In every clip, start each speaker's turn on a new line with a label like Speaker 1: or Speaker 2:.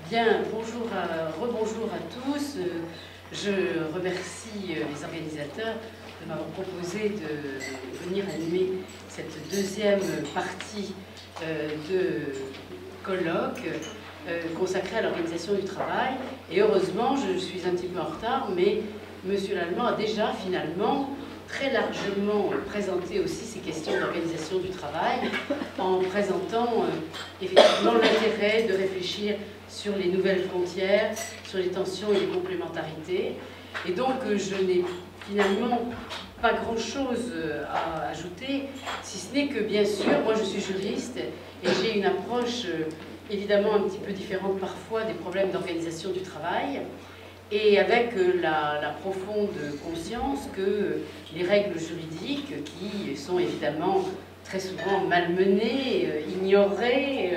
Speaker 1: Bien, rebonjour à tous. Je remercie les organisateurs de m'avoir proposé de venir animer cette deuxième partie de colloque consacrée à l'organisation du travail. Et heureusement, je suis un petit peu en retard, mais Monsieur Lallemand a déjà finalement très largement présenté aussi ces questions d'organisation du travail en présentant effectivement l'intérêt de réfléchir sur les nouvelles frontières, sur les tensions et les complémentarités. Et donc je n'ai finalement pas grand-chose à ajouter, si ce n'est que bien sûr, moi je suis juriste et j'ai une approche évidemment un petit peu différente parfois des problèmes d'organisation du travail, et avec la profonde conscience que les règles juridiques, qui sont évidemment très souvent malmenées, ignorées,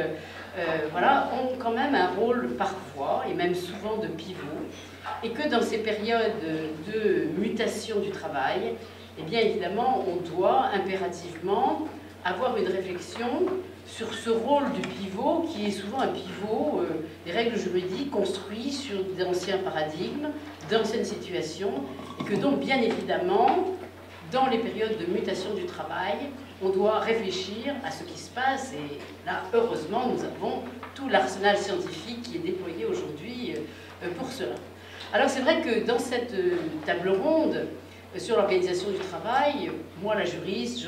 Speaker 1: voilà, ont quand même un rôle parfois, et même souvent de pivot, et que dans ces périodes de mutation du travail, eh bien évidemment, on doit impérativement avoir une réflexion sur ce rôle du pivot, qui est souvent un pivot des règles juridiques construit sur d'anciens paradigmes, d'anciennes situations, et que donc, bien évidemment, dans les périodes de mutation du travail, on doit réfléchir à ce qui se passe, et là, heureusement, nous avons tout l'arsenal scientifique qui est déployé aujourd'hui pour cela. Alors, c'est vrai que dans cette table ronde, sur l'organisation du travail, moi la juriste,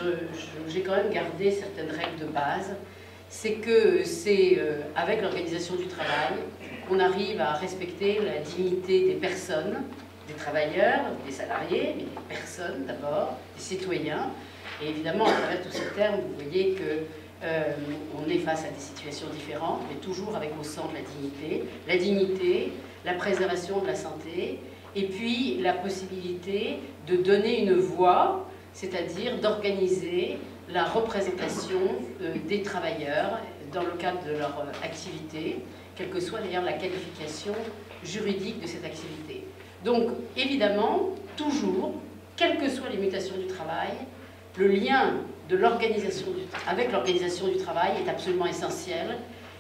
Speaker 1: j'ai quand même gardé certaines règles de base. C'est que c'est avec l'organisation du travail qu'on arrive à respecter la dignité des personnes, des travailleurs, des salariés, mais des personnes d'abord, des citoyens. Et évidemment, à travers tous ces termes, vous voyez qu'on est face à des situations différentes, mais toujours avec au centre la dignité, la préservation de la santé, et puis la possibilité de donner une voix, c'est-à-dire d'organiser la représentation des travailleurs dans le cadre de leur activité, quelle que soit d'ailleurs la qualification juridique de cette activité. Donc évidemment, toujours, quelles que soient les mutations du travail, le lien de avec l'organisation du travail est absolument essentiel,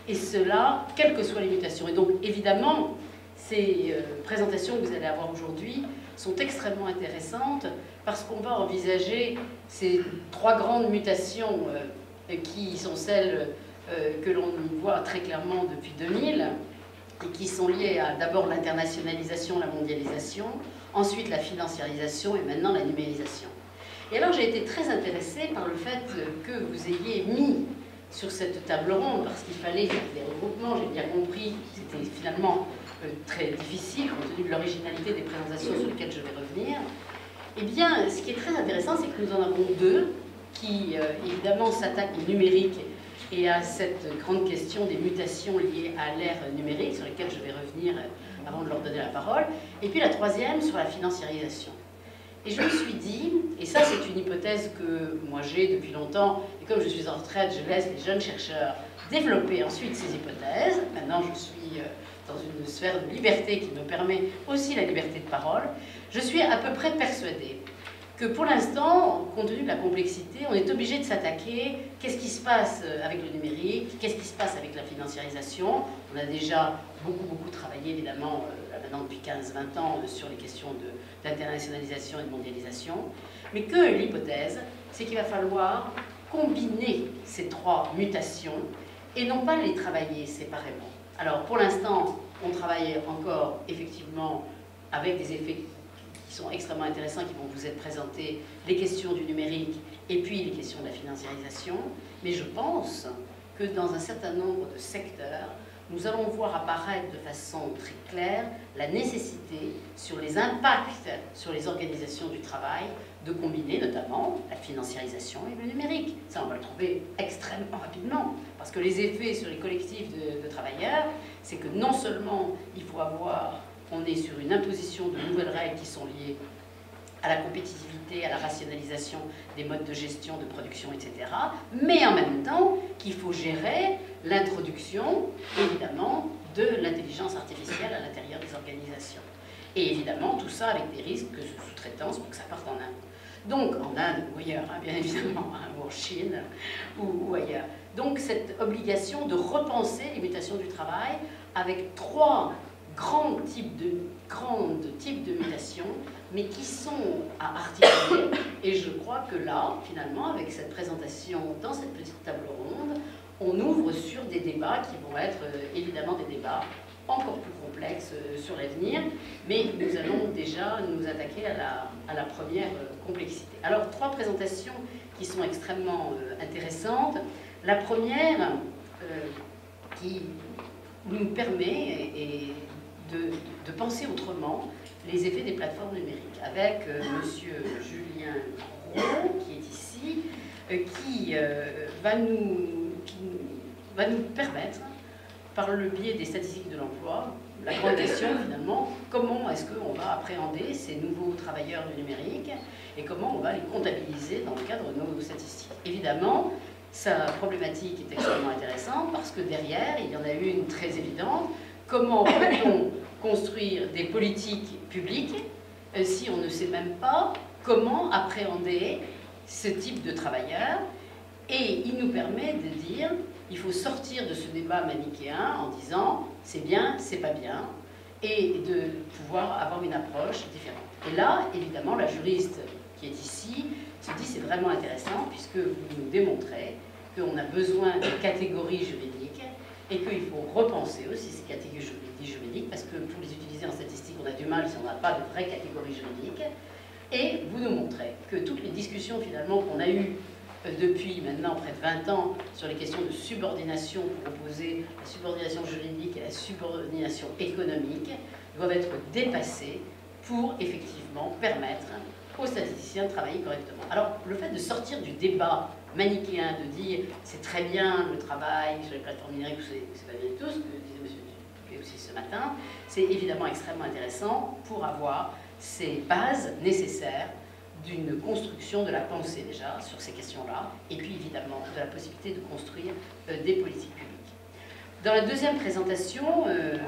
Speaker 1: et cela, quelles que soient les mutations. Et donc évidemment, ces présentations que vous allez avoir aujourd'hui sont extrêmement intéressantes parce qu'on va envisager ces trois grandes mutations qui sont celles que l'on voit très clairement depuis 2000 et qui sont liées à d'abord l'internationalisation, la mondialisation, ensuite la financiarisation et maintenant la numérisation. Et alors j'ai été très intéressée par le fait que vous ayez mis sur cette table ronde, parce qu'il fallait des regroupements, j'ai bien compris, c'était finalement très difficile, compte tenu de l'originalité des présentations sur lesquelles je vais revenir. Eh bien, ce qui est très intéressant, c'est que nous en avons deux qui, évidemment, s'attaquent au numérique et à cette grande question des mutations liées à l'ère numérique, sur lesquelles je vais revenir avant de leur donner la parole, et puis la troisième sur la financiarisation. Et je me suis dit, et ça c'est une hypothèse que moi j'ai depuis longtemps, et comme je suis en retraite, je laisse les jeunes chercheurs développer ensuite ces hypothèses. Maintenant je suis dans une sphère de liberté qui me permet aussi la liberté de parole. Je suis à peu près persuadée que pour l'instant, compte tenu de la complexité, on est obligé de s'attaquer. Qu'est-ce qui se passe avec le numérique? Qu'est-ce qui se passe avec la financiarisation? On a déjà beaucoup travaillé, évidemment, maintenant depuis 15-20 ans, sur les questions d'internationalisation et de mondialisation. Mais que l'hypothèse, c'est qu'il va falloir combiner ces trois mutations et non pas les travailler séparément. Alors, pour l'instant, on travaille encore, effectivement, avec des effets qui sont extrêmement intéressants, qui vont vous être présentés, les questions du numérique et puis les questions de la financiarisation. Mais je pense que dans un certain nombre de secteurs, nous allons voir apparaître de façon très claire la nécessité, sur les impacts sur les organisations du travail, de combiner notamment la financiarisation et le numérique. Ça, on va le trouver extrêmement rapidement, parce que les effets sur les collectifs de travailleurs, c'est que non seulement il faut on est sur une imposition de nouvelles règles qui sont liées à la compétitivité, à la rationalisation des modes de gestion, de production, etc., mais en même temps qu'il faut gérer l'introduction, évidemment, de l'intelligence artificielle à l'intérieur des organisations. Et évidemment, tout ça avec des risques de sous-traitance pour que ça parte en Inde. Donc, en Inde ou ailleurs, hein, bien évidemment, hein, ou en Chine ou ailleurs. Donc, cette obligation de repenser les mutations du travail avec trois grands types de mutations, mais qui sont à articuler. Et je crois que là, finalement, avec cette présentation dans cette petite table ronde, on ouvre sur des débats qui vont être évidemment des débats encore plus complexes sur l'avenir, mais nous allons déjà nous attaquer à la première complexité. Alors, trois présentations qui sont extrêmement intéressantes. La première, qui nous permet de penser autrement les effets des plateformes numériques, avec monsieur Julien Gros, qui est ici, qui va nous permettre, par le biais des statistiques de l'emploi, la grande question finalement, comment est-ce qu'on va appréhender ces nouveaux travailleurs du numérique et comment on va les comptabiliser dans le cadre de nos statistiques. Évidemment, sa problématique est extrêmement intéressante parce que derrière, il y en a une très évidente. Comment peut-on construire des politiques publiques si on ne sait même pas comment appréhender ce type de travailleurs? Et il nous permet de dire, il faut sortir de ce débat manichéen en disant c'est bien, c'est pas bien, et de pouvoir avoir une approche différente. Et là, évidemment, la juriste qui est ici se dit c'est vraiment intéressant puisque vous nous démontrez qu'on a besoin de catégories juridiques et qu'il faut repenser aussi ces catégories juridiques parce que pour les utiliser en statistique, on a du mal si on n'a pas de vraies catégories juridiques. Et vous nous montrez que toutes les discussions finalement qu'on a eues depuis maintenant près de 20 ans sur les questions de subordination pour opposer la subordination juridique et la subordination économique doivent être dépassées pour effectivement permettre aux statisticiens de travailler correctement. Alors, le fait de sortir du débat manichéen, de dire c'est très bien le travail sur les plateformes numériques, c'est pas bien du tout, ce que disait M. Dupuy aussi ce matin, c'est évidemment extrêmement intéressant pour avoir ces bases nécessaires d'une construction de la pensée déjà sur ces questions-là, et puis évidemment de la possibilité de construire des politiques publiques. Dans la deuxième présentation, M.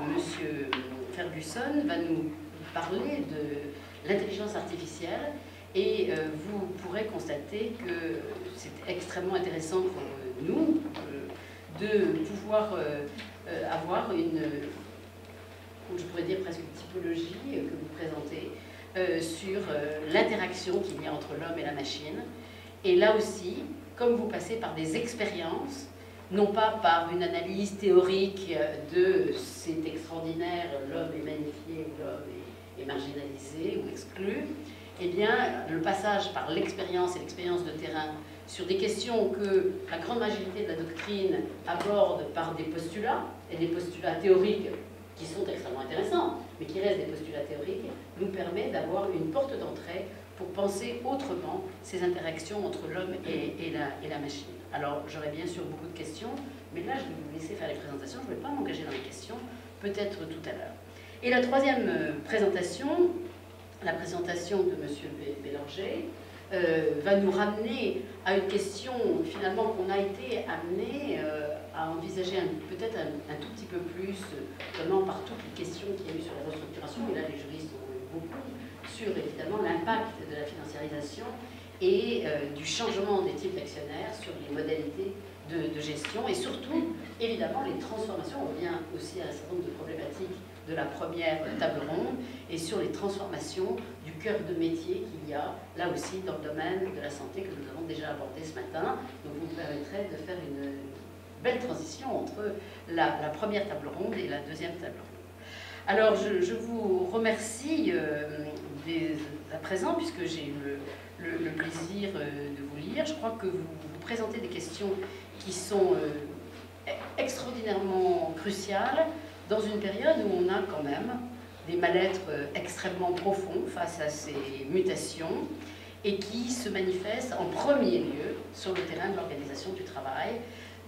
Speaker 1: Ferguson va nous parler de l'intelligence artificielle, et vous pourrez constater que c'est extrêmement intéressant pour nous de pouvoir avoir une, je pourrais dire presque une typologie que vous présentez, sur l'interaction qu'il y a entre l'homme et la machine. Et là aussi, comme vous passez par des expériences, non pas par une analyse théorique de c'est extraordinaire, l'homme est magnifié, l'homme est marginalisé ou exclu, eh bien, le passage par l'expérience et l'expérience de terrain sur des questions que la grande majorité de la doctrine aborde par des postulats, et des postulats théoriques qui sont extrêmement intéressants, mais qui restent des postulats théoriques, nous permet d'avoir une porte d'entrée pour penser autrement ces interactions entre l'homme et la machine. Alors, j'aurais bien sûr beaucoup de questions, mais là, je vais vous laisser faire les présentations, je ne vais pas m'engager dans les questions, peut-être tout à l'heure. Et la troisième présentation, la présentation de M. Bélanger, va nous ramener à une question finalement qu'on a été amené à envisager peut-être un tout petit peu plus, notamment par toutes les questions qu'il y a eu sur la restructuration, et là les juristes ont eu beaucoup, sur évidemment l'impact de la financiarisation et du changement des types d'actionnaires sur les modalités de gestion, et surtout évidemment les transformations. On revient aussi à un certain nombre de problématiques de la première table ronde, et sur les transformations du cœur de métier qu'il y a là aussi dans le domaine de la santé que nous avons déjà abordé ce matin. Donc vous me permettrez de faire une belle transition entre la première table ronde et la deuxième table ronde. Alors je vous remercie à présent, puisque j'ai eu le plaisir de vous lire. Je crois que vous présentez des questions qui sont extraordinairement cruciales, dans une période où on a quand même des mal-être extrêmement profonds face à ces mutations et qui se manifestent en premier lieu sur le terrain de l'organisation du travail.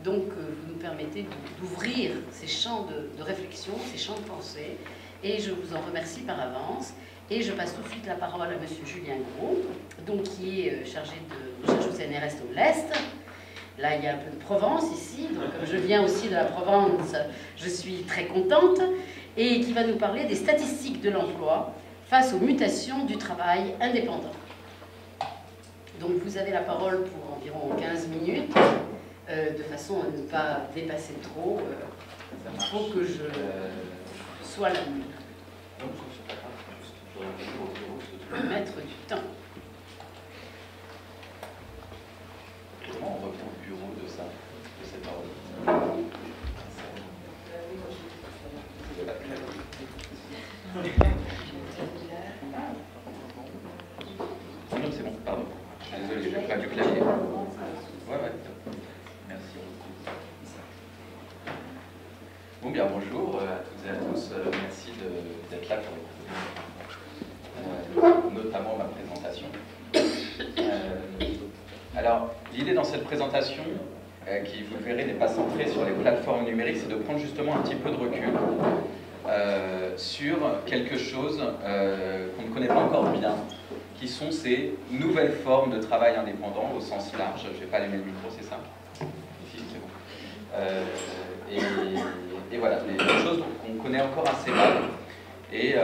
Speaker 1: Donc vous nous permettez d'ouvrir ces champs de réflexion, ces champs de pensée, et je vous en remercie par avance. Et je passe tout de suite la parole à M. Julien Gros, donc, qui est chargé de recherche au CNRS au l'Est. Là, il y a un peu de Provence ici, donc comme je viens aussi de la Provence, je suis très contente, et qui va nous parler des statistiques de l'emploi face aux mutations du travail indépendant. Donc vous avez la parole pour environ 15 minutes, de façon à ne pas dépasser trop. Il faut que je sois le maître du temps.
Speaker 2: Comment on revient au bureau de ça, de cette parole? Non, c'est bon, pardon. Désolé, j'ai pas du clavier. Ouais. Merci. Bon, bien, bonjour à toutes et à tous. Merci d'être là pour notamment ma présentation. Alors, l'idée dans cette présentation, qui, vous le verrez, n'est pas centrée sur les plateformes numériques, c'est de prendre justement un petit peu de recul sur quelque chose qu'on ne connaît pas encore bien, qui sont ces nouvelles formes de travail indépendant au sens large. Je ne vais pas allumer le micro, c'est ça? Si, c'est bon. Et voilà, des choses qu'on connaît encore assez mal. Et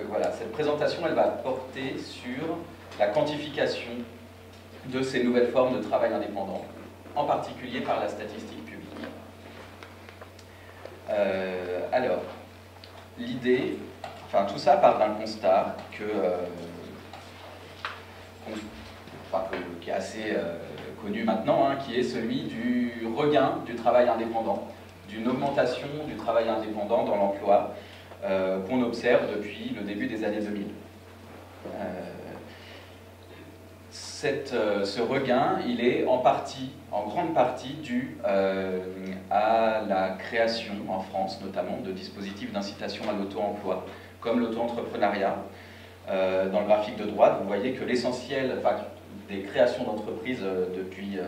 Speaker 2: voilà, cette présentation, elle va porter sur la quantification de ces nouvelles formes de travail indépendant, en particulier par la statistique publique. Alors, l'idée, enfin tout ça part d'un constat qui est assez connu maintenant, qui est celui du regain du travail indépendant, d'une augmentation du travail indépendant dans l'emploi qu'on observe depuis le début des années 2000. Ce regain, il est en grande partie dû à la création en France, notamment, de dispositifs d'incitation à l'auto-emploi, comme l'auto-entrepreneuriat. Dans le graphique de droite, vous voyez que l'essentiel des créations d'entreprises depuis,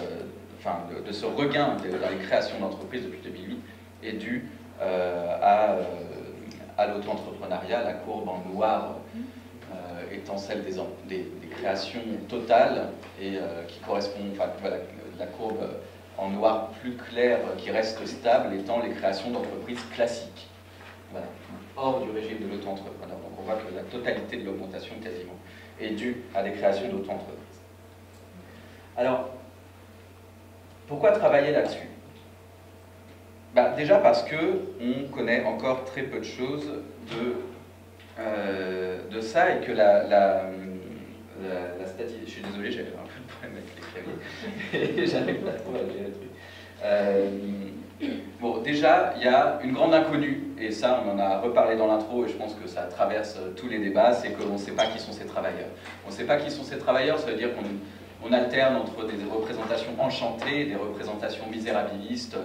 Speaker 2: de ce regain dans les créations d'entreprises depuis 2008 est dû à l'auto-entrepreneuriat, la courbe en noir étant celle des créations totales et qui correspond, la courbe en noir plus clair qui reste stable étant les créations d'entreprises classiques, voilà, hors du régime de l'auto-entrepreneur. Donc on voit que la totalité de l'augmentation quasiment est due à des créations d'auto-entreprises. Alors, pourquoi travailler là-dessus? Déjà parce qu'on connaît encore très peu de choses de ça et que la statistique... Je suis désolé, j'avais un peu de problème avec les claviers et j'arrive pas trop à gérer le truc. Bon, déjà, il y a une grande inconnue, et ça, on en a reparlé dans l'intro, et je pense que ça traverse tous les débats, c'est qu'on ne sait pas qui sont ces travailleurs. On ne sait pas qui sont ces travailleurs, ça veut dire qu'on alterne entre des représentations enchantées et des représentations misérabilistes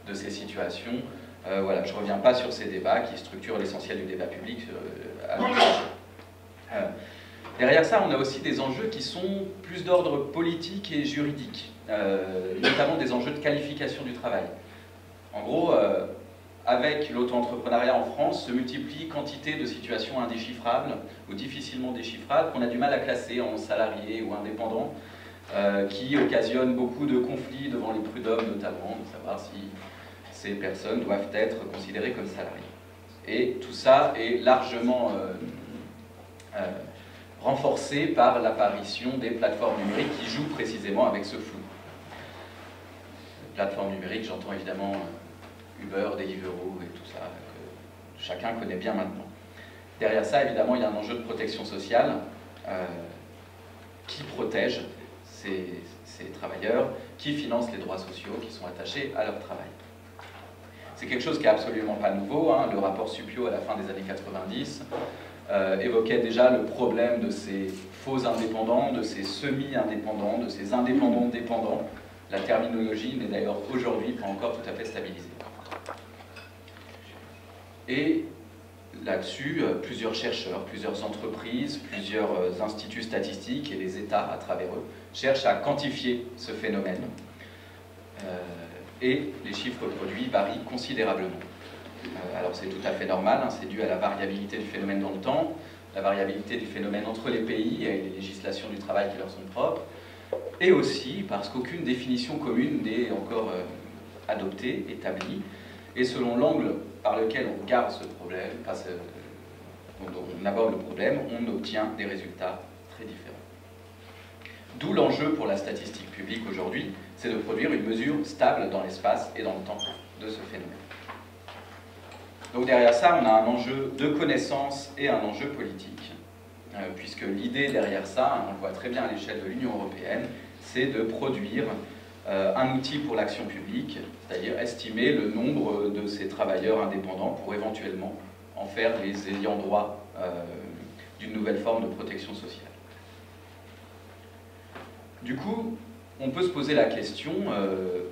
Speaker 2: de ces situations. Voilà, je ne reviens pas sur ces débats qui structurent l'essentiel du débat public. Derrière ça, on a aussi des enjeux qui sont plus d'ordre politique et juridique, notamment des enjeux de qualification du travail. En gros, avec l'auto-entrepreneuriat en France, se multiplient quantité de situations indéchiffrables ou difficilement déchiffrables qu'on a du mal à classer en salariés ou indépendants, qui occasionnent beaucoup de conflits devant les prud'hommes notamment, de savoir si ces personnes doivent être considérées comme salariées. Et tout ça est largement renforcé par l'apparition des plateformes numériques qui jouent précisément avec ce flou. Plateformes numériques, j'entends évidemment Uber, Deliveroo et tout ça, que chacun connaît bien maintenant. Derrière ça, évidemment, il y a un enjeu de protection sociale qui protège ces travailleurs, qui finance les droits sociaux qui sont attachés à leur travail. C'est quelque chose qui n'est absolument pas nouveau. Le rapport Supio à la fin des années 90 évoquait déjà le problème de ces faux indépendants, de ces semi-indépendants, de ces indépendants dépendants. La terminologie n'est d'ailleurs aujourd'hui pas encore tout à fait stabilisée. Et là-dessus, plusieurs chercheurs, plusieurs entreprises, plusieurs instituts statistiques et les États à travers eux cherchent à quantifier ce phénomène. Et les chiffres produits varient considérablement. Alors c'est tout à fait normal, c'est dû à la variabilité du phénomène dans le temps, la variabilité du phénomène entre les pays et les législations du travail qui leur sont propres, et aussi parce qu'aucune définition commune n'est encore adoptée, établie, et selon l'angle par lequel on regarde ce problème, on aborde le problème, on obtient des résultats très différents. D'où l'enjeu pour la statistique publique aujourd'hui, c'est de produire une mesure stable dans l'espace et dans le temps de ce phénomène. Donc derrière ça, on a un enjeu de connaissance et un enjeu politique, puisque l'idée derrière ça, on le voit très bien à l'échelle de l'Union européenne, c'est de produire un outil pour l'action publique, c'est-à-dire estimer le nombre de ces travailleurs indépendants pour éventuellement en faire les ayants droit d'une nouvelle forme de protection sociale. Du coup, on peut se poser la question,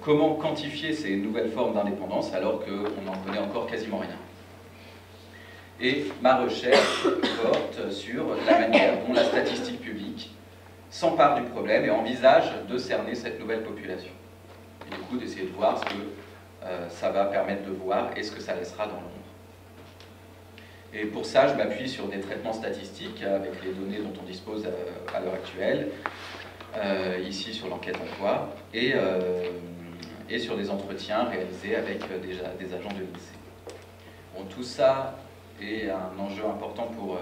Speaker 2: comment quantifier ces nouvelles formes d'indépendance alors qu'on n'en connaît encore quasiment rien? Et ma recherche porte sur la manière dont la statistique publique s'empare du problème et envisage de cerner cette nouvelle population. Et du coup, d'essayer de voir ce que ça va permettre de voir et ce que ça laissera dans l'ombre. Et pour ça, je m'appuie sur des traitements statistiques avec les données dont on dispose à l'heure actuelle, ici sur l'enquête emploi, et sur des entretiens réalisés avec des agents de l'INSEE. Bon, tout ça est un enjeu important pour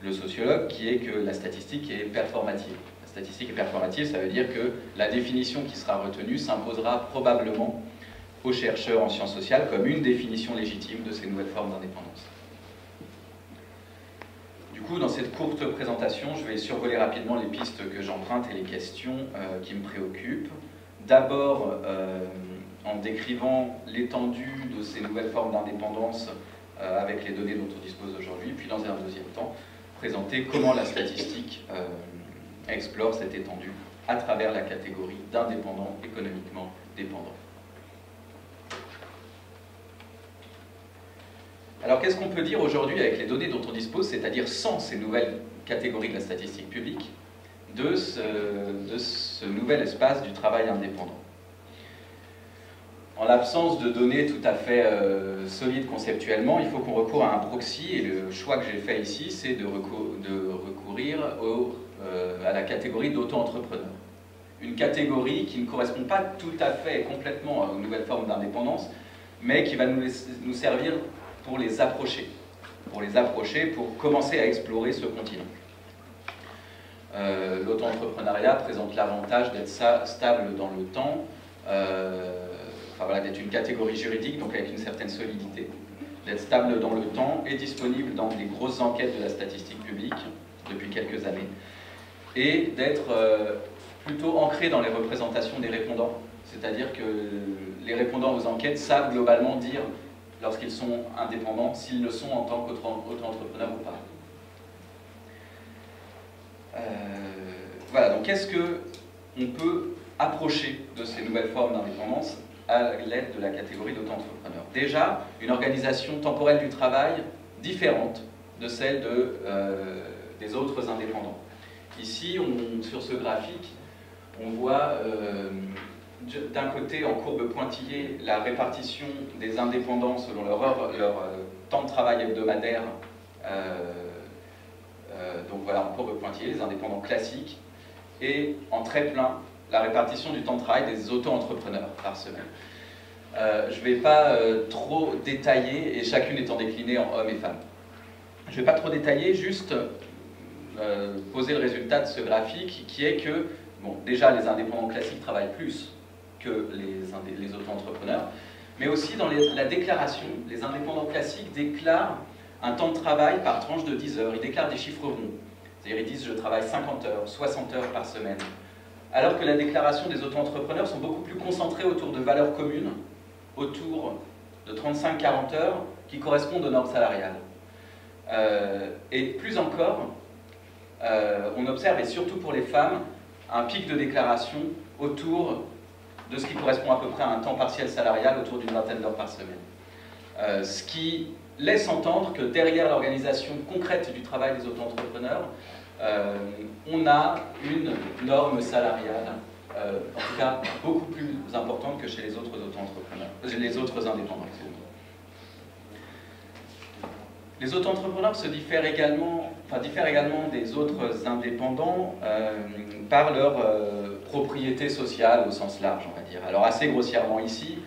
Speaker 2: le sociologue, qui est que la statistique est performative. La statistique est performative, ça veut dire que la définition qui sera retenue s'imposera probablement aux chercheurs en sciences sociales comme une définition légitime de ces nouvelles formes d'indépendance. Du coup, dans cette courte présentation, je vais survoler rapidement les pistes que j'emprunte et les questions qui me préoccupent. D'abord, en décrivant l'étendue de ces nouvelles formes d'indépendance avec les données dont on dispose aujourd'hui, puis dans un deuxième temps, présenter comment la statistique explore cette étendue à travers la catégorie d'indépendants économiquement dépendants. Alors qu'est-ce qu'on peut dire aujourd'hui avec les données dont on dispose, c'est-à-dire sans ces nouvelles catégories de la statistique publique, de ce nouvel espace du travail indépendant? En l'absence de données tout à fait solides conceptuellement, il faut qu'on recourt à un proxy, et le choix que j'ai fait ici, c'est de recourir à la catégorie d'auto-entrepreneurs. Une catégorie qui ne correspond pas tout à fait et complètement aux nouvelles formes d'indépendance, mais qui va nous servir pour les approcher, pour commencer à explorer ce continent. L'auto-entrepreneuriat présente l'avantage d'être stable dans le temps, d'être une catégorie juridique, donc avec une certaine solidité, d'être stable dans le temps et disponible dans les grosses enquêtes de la statistique publique depuis quelques années, et d'être plutôt ancré dans les représentations des répondants, c'est-à-dire que les répondants aux enquêtes savent globalement dire, lorsqu'ils sont indépendants, s'ils le sont en tant qu'auto-entrepreneurs ou pas. Voilà, donc qu'est-ce qu'on peut approcher de ces nouvelles formes d'indépendance à l'aide de la catégorie d'auto-entrepreneurs? Déjà, une organisation temporelle du travail différente de celle des autres indépendants. Ici, sur ce graphique, on voit d'un côté, en courbe pointillée, la répartition des indépendants selon leur temps de travail hebdomadaire. Donc voilà, en courbe pointillée, les indépendants classiques. Et en trait plein, la répartition du temps de travail des auto-entrepreneurs par semaine. Je ne vais pas trop détailler, et chacune étant déclinée en hommes et femmes. Je ne vais pas trop détailler, juste poser le résultat de ce graphique, qui est que, bon, déjà, les indépendants classiques travaillent plus que les auto-entrepreneurs, mais aussi dans la déclaration, les indépendants classiques déclarent un temps de travail par tranche de 10 heures. Ils déclarent des chiffres ronds. C'est-à-dire ils disent « je travaille 50 heures, 60 heures par semaine ». Alors que la déclaration des auto-entrepreneurs sont beaucoup plus concentrées autour de valeurs communes, autour de 35-40 heures, qui correspondent aux normes salariales. Et plus encore, on observe, et surtout pour les femmes, un pic de déclaration autour de ce qui correspond à peu près à un temps partiel salarial, autour d'une vingtaine d'heures par semaine. Ce qui laisse entendre que derrière l'organisation concrète du travail des auto-entrepreneurs, on a une norme salariale, en tout cas beaucoup plus importante que chez les autres auto-entrepreneurs, les autres indépendants. Les auto-entrepreneurs se diffèrent également, des autres indépendants par leur propriété sociale au sens large, on va dire. Alors assez grossièrement ici,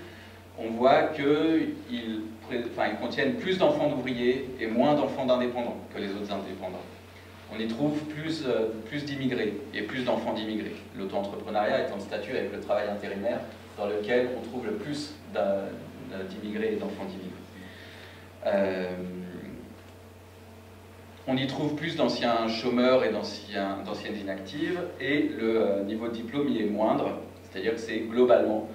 Speaker 2: on voit qu'ils contiennent plus d'enfants d'ouvriers et moins d'enfants d'indépendants que les autres indépendants. on y trouve plus d'immigrés et plus d'enfants d'immigrés. L'auto-entrepreneuriat est un statut avec le travail intérimaire dans lequel on trouve le plus d'immigrés et d'enfants d'immigrés. On y trouve plus d'anciens chômeurs et d'anciennes inactives, et le niveau de diplôme y est moindre, c'est-à-dire que c'est globalement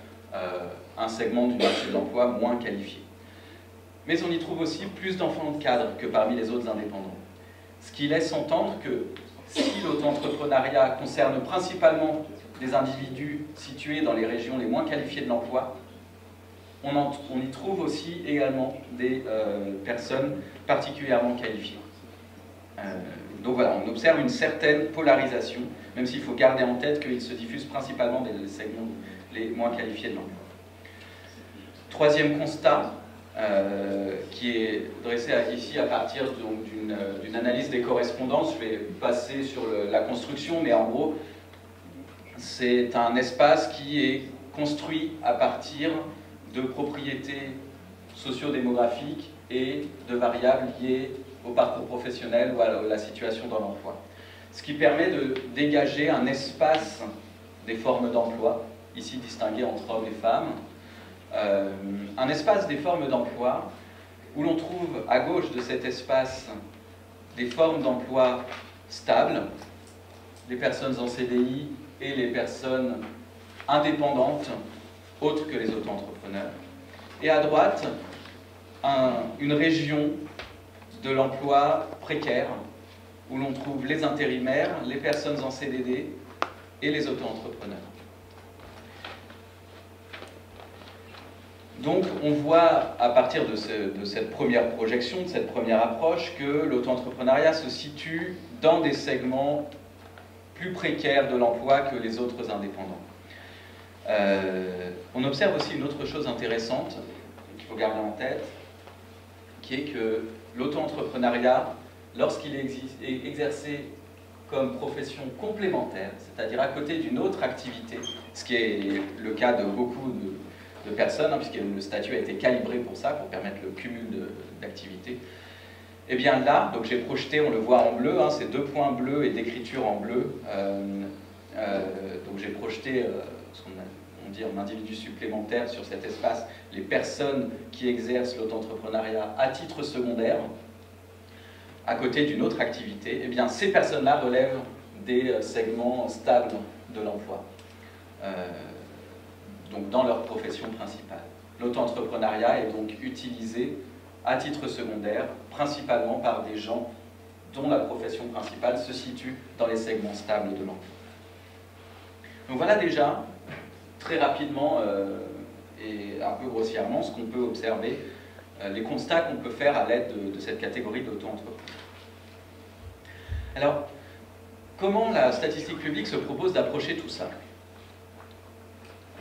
Speaker 2: un segment du marché de l'emploi moins qualifié. Mais on y trouve aussi plus d'enfants de cadre que parmi les autres indépendants. Ce qui laisse entendre que si l'auto-entrepreneuriat concerne principalement des individus situés dans les régions les moins qualifiées de l'emploi, on y trouve aussi également des personnes particulièrement qualifiées. Donc voilà, on observe une certaine polarisation, même s'il faut garder en tête qu'il se diffuse principalement des segments les moins qualifiés de l'emploi. Troisième constat, qui est dressé ici à partir d'une analyse des correspondances. Je vais passer sur la construction, mais en gros, c'est un espace qui est construit à partir de propriétés socio-démographiques et de variables liées au parcours professionnel ou à la situation dans l'emploi. Ce qui permet de dégager un espace des formes d'emploi, ici distingué entre hommes et femmes, un espace des formes d'emploi où l'on trouve à gauche de cet espace des formes d'emploi stables, les personnes en CDI et les personnes indépendantes, autres que les auto-entrepreneurs, et à droite, une région de l'emploi précaire où l'on trouve les intérimaires, les personnes en CDD et les auto-entrepreneurs. Donc on voit à partir de cette première projection, de cette première approche, que l'auto-entrepreneuriat se situe dans des segments plus précaires de l'emploi que les autres indépendants. On observe aussi une autre chose intéressante qu'il faut garder en tête, qui est que l'auto-entrepreneuriat, lorsqu'il est exercé comme profession complémentaire, c'est-à-dire à côté d'une autre activité, ce qui est le cas de beaucoup de personnes, puisque le statut a été calibré pour ça, pour permettre le cumul d'activités. Et bien là, donc j'ai projeté, on le voit en bleu, ces deux points bleus et d'écriture en bleu. Donc j'ai projeté ce qu'on dit en individu supplémentaire sur cet espace, les personnes qui exercent l'auto-entrepreneuriat à titre secondaire, à côté d'une autre activité. Et bien ces personnes-là relèvent des segments stables de l'emploi. Donc dans leur profession principale. L'auto-entrepreneuriat est donc utilisé à titre secondaire, principalement par des gens dont la profession principale se situe dans les segments stables de l'emploi. Donc voilà déjà, très rapidement et un peu grossièrement, ce qu'on peut observer, les constats qu'on peut faire à l'aide de cette catégorie d'auto-entrepreneurs. Alors, comment la statistique publique se propose d'approcher tout ça ?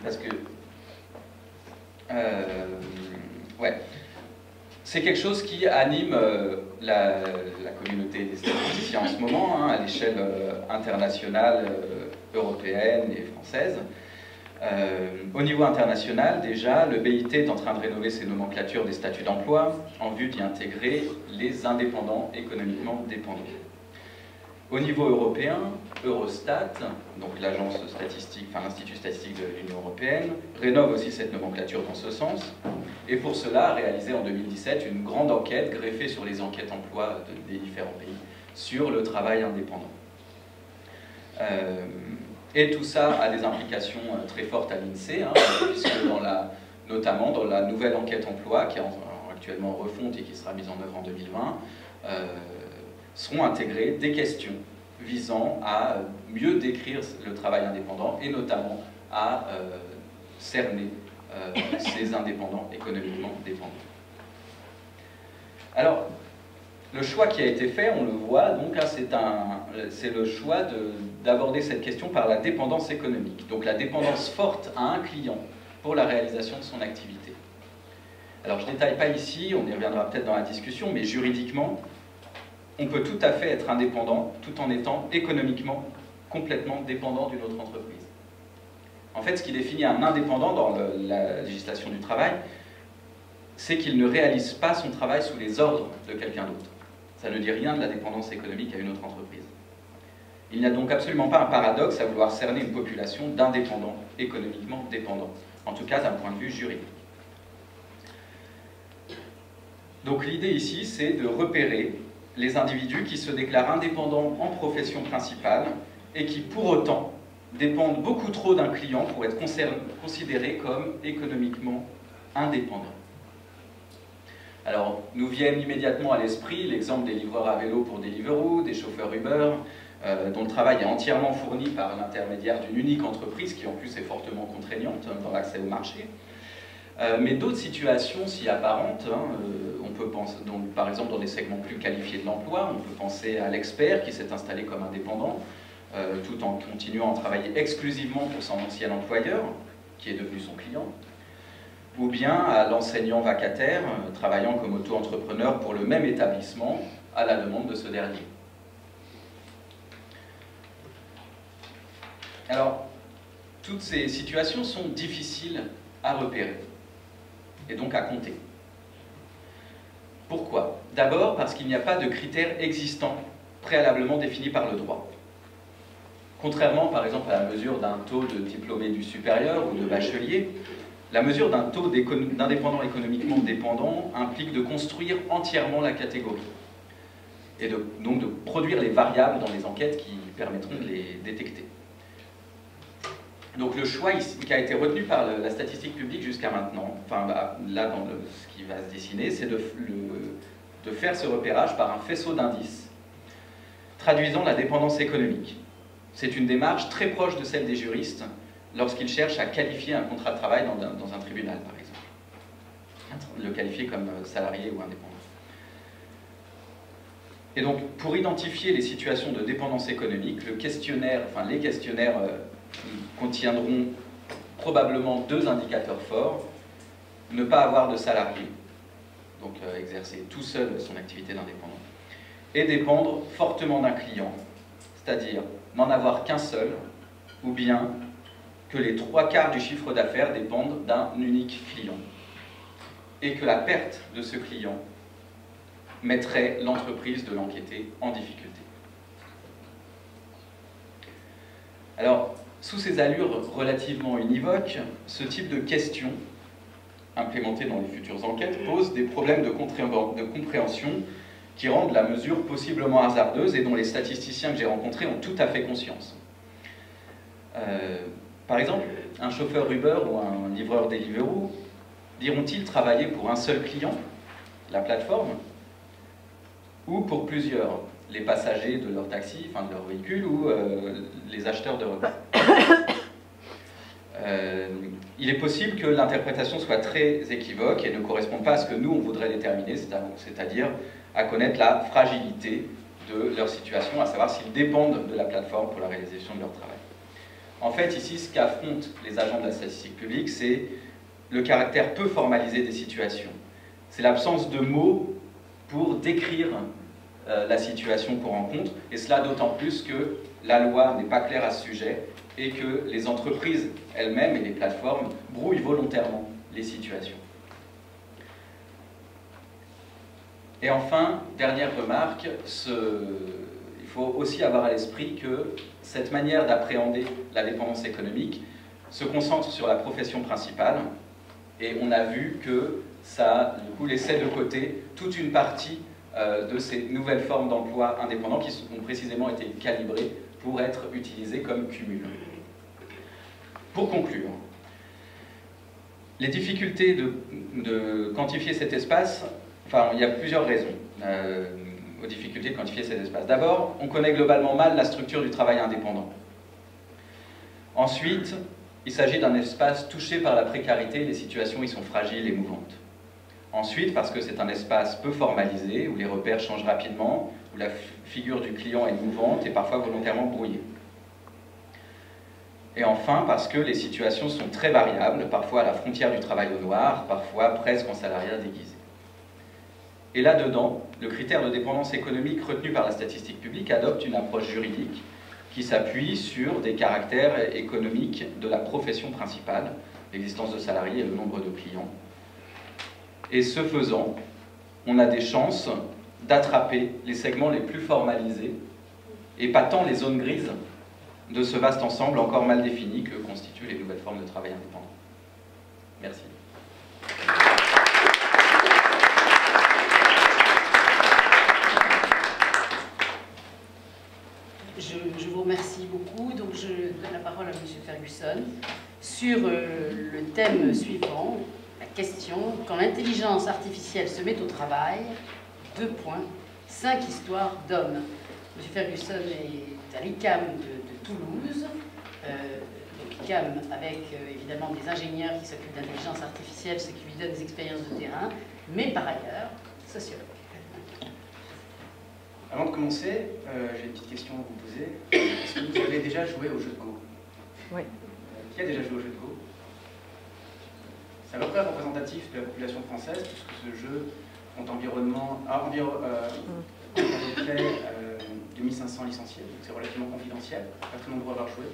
Speaker 2: Parce que, c'est quelque chose qui anime la communauté des statisticiens en ce moment, à l'échelle internationale, européenne et française. Au niveau international, déjà, le BIT est en train de rénover ses nomenclatures des statuts d'emploi en vue d'y intégrer les indépendants économiquement dépendants. Au niveau européen, Eurostat, donc l'agence statistique, l'Institut statistique de l'Union européenne, rénove aussi cette nomenclature dans ce sens, et pour cela a réalisé en 2017 une grande enquête greffée sur les enquêtes emploi des différents pays sur le travail indépendant. Et tout ça a des implications très fortes à l'INSEE, puisque notamment dans la nouvelle enquête emploi, qui est actuellement en refonte et qui sera mise en œuvre en 2020, seront intégrées des questions visant à mieux décrire le travail indépendant et notamment à cerner ces indépendants économiquement dépendants. Alors, le choix qui a été fait, on le voit, donc c'est le choix d'aborder cette question par la dépendance économique. Donc la dépendance forte à un client pour la réalisation de son activité. Alors je ne détaille pas ici, on y reviendra peut-être dans la discussion, mais juridiquement, on peut tout à fait être indépendant tout en étant économiquement complètement dépendant d'une autre entreprise. En fait, ce qui définit un indépendant dans la législation du travail, c'est qu'il ne réalise pas son travail sous les ordres de quelqu'un d'autre. Ça ne dit rien de la dépendance économique à une autre entreprise. Il n'y a donc absolument pas un paradoxe à vouloir cerner une population d'indépendants économiquement dépendants, en tout cas d'un point de vue juridique. Donc l'idée ici, c'est de repérer les individus qui se déclarent indépendants en profession principale et qui, pour autant, dépendent beaucoup trop d'un client pour être considérés comme économiquement indépendants. Alors, nous viennent immédiatement à l'esprit l'exemple des livreurs à vélo pour Deliveroo, des chauffeurs Uber, dont le travail est entièrement fourni par l'intermédiaire d'une unique entreprise qui en plus est fortement contraignante dans l'accès au marché. Mais d'autres situations s'y apparentent, on peut penser, donc, par exemple dans des segments plus qualifiés de l'emploi, on peut penser à l'expert qui s'est installé comme indépendant, tout en continuant à travailler exclusivement pour son ancien employeur, qui est devenu son client, ou bien à l'enseignant vacataire, travaillant comme auto-entrepreneur pour le même établissement, à la demande de ce dernier. Alors, toutes ces situations sont difficiles à repérer, et donc à compter. Pourquoi? D'abord parce qu'il n'y a pas de critères existants préalablement définis par le droit. Contrairement par exemple à la mesure d'un taux de diplômé du supérieur ou de bachelier, la mesure d'un taux d'indépendant économiquement dépendant implique de construire entièrement la catégorie et donc de produire les variables dans les enquêtes qui permettront de les détecter. Donc le choix qui a été retenu par la statistique publique jusqu'à maintenant, enfin là dans ce qui va se dessiner, c'est de faire ce repérage par un faisceau d'indices traduisant la dépendance économique. C'est une démarche très proche de celle des juristes lorsqu'ils cherchent à qualifier un contrat de travail dans un tribunal, par exemple. Le qualifier comme salarié ou indépendant. Et donc, pour identifier les situations de dépendance économique, les questionnaires contiendront probablement deux indicateurs forts. Ne pas avoir de salarié, donc exercer tout seul son activité d'indépendant, et dépendre fortement d'un client, c'est-à-dire n'en avoir qu'un seul, ou bien que les 3/4 du chiffre d'affaires dépendent d'un unique client, et que la perte de ce client mettrait l'entreprise de l'enquêté en difficulté. Alors, sous ces allures relativement univoques, ce type de questions, implémentées dans les futures enquêtes, pose des problèmes de compréhension qui rendent la mesure possiblement hasardeuse et dont les statisticiens que j'ai rencontrés ont tout à fait conscience. Par exemple, un chauffeur Uber ou un livreur Deliveroo diront-ils travailler pour un seul client, la plateforme, ou pour plusieurs, les passagers de leur taxi, enfin de leur véhicule, ou les acheteurs de repas. Il est possible que l'interprétation soit très équivoque et ne corresponde pas à ce que nous, on voudrait déterminer, c'est-à-dire à connaître la fragilité de leur situation, à savoir s'ils dépendent de la plateforme pour la réalisation de leur travail. En fait, ici, ce qu'affrontent les agents de la statistique publique, c'est le caractère peu formalisé des situations. C'est l'absence de mots pour décrire la situation qu'on rencontre, et cela d'autant plus que la loi n'est pas claire à ce sujet et que les entreprises elles-mêmes et les plateformes brouillent volontairement les situations. Et enfin, dernière remarque, il faut aussi avoir à l'esprit que cette manière d'appréhender la dépendance économique se concentre sur la profession principale, et on a vu que ça, du coup, laissait de côté toute une partie de ces nouvelles formes d'emploi indépendants qui ont précisément été calibrées pour être utilisées comme cumul. Pour conclure, les difficultés de quantifier cet espace, enfin, il y a plusieurs raisons aux difficultés de quantifier cet espace. D'abord, on connaît globalement mal la structure du travail indépendant. Ensuite, il s'agit d'un espace touché par la précarité, les situations y sont fragiles et mouvantes. Ensuite, parce que c'est un espace peu formalisé, où les repères changent rapidement, où la figure du client est mouvante et parfois volontairement brouillée. Et enfin, parce que les situations sont très variables, parfois à la frontière du travail au noir, parfois presque en salariat déguisé. Et là-dedans, le critère de dépendance économique retenu par la statistique publique adopte une approche juridique qui s'appuie sur des caractères économiques de la profession principale, l'existence de salariés et le nombre de clients. Et ce faisant, on a des chances d'attraper les segments les plus formalisés et pas tant les zones grises de ce vaste ensemble encore mal défini que constituent les nouvelles formes de travail indépendant. Merci.
Speaker 1: Je vous remercie beaucoup. Donc je donne la parole à M. Ferguson sur le thème suivant, la question « Quand l'intelligence artificielle se met au travail, 5 histoires d'hommes ». M. Ferguson est à l'ICAM de Toulouse, donc l'ICAM avec évidemment des ingénieurs qui s'occupent d'intelligence artificielle, ce qui lui donne des expériences de terrain, mais par ailleurs, sociologue.
Speaker 3: Avant de commencer, j'ai une petite question à vous poser. Est-ce que vous avez déjà joué au jeu de Go?
Speaker 4: Oui.
Speaker 3: Qui a déjà joué au jeu de Go? C'est à peu près représentatif de la population française, puisque ce jeu compte environ à peu près 2500 licenciés, donc c'est relativement confidentiel, pas très nombreux à avoir joué.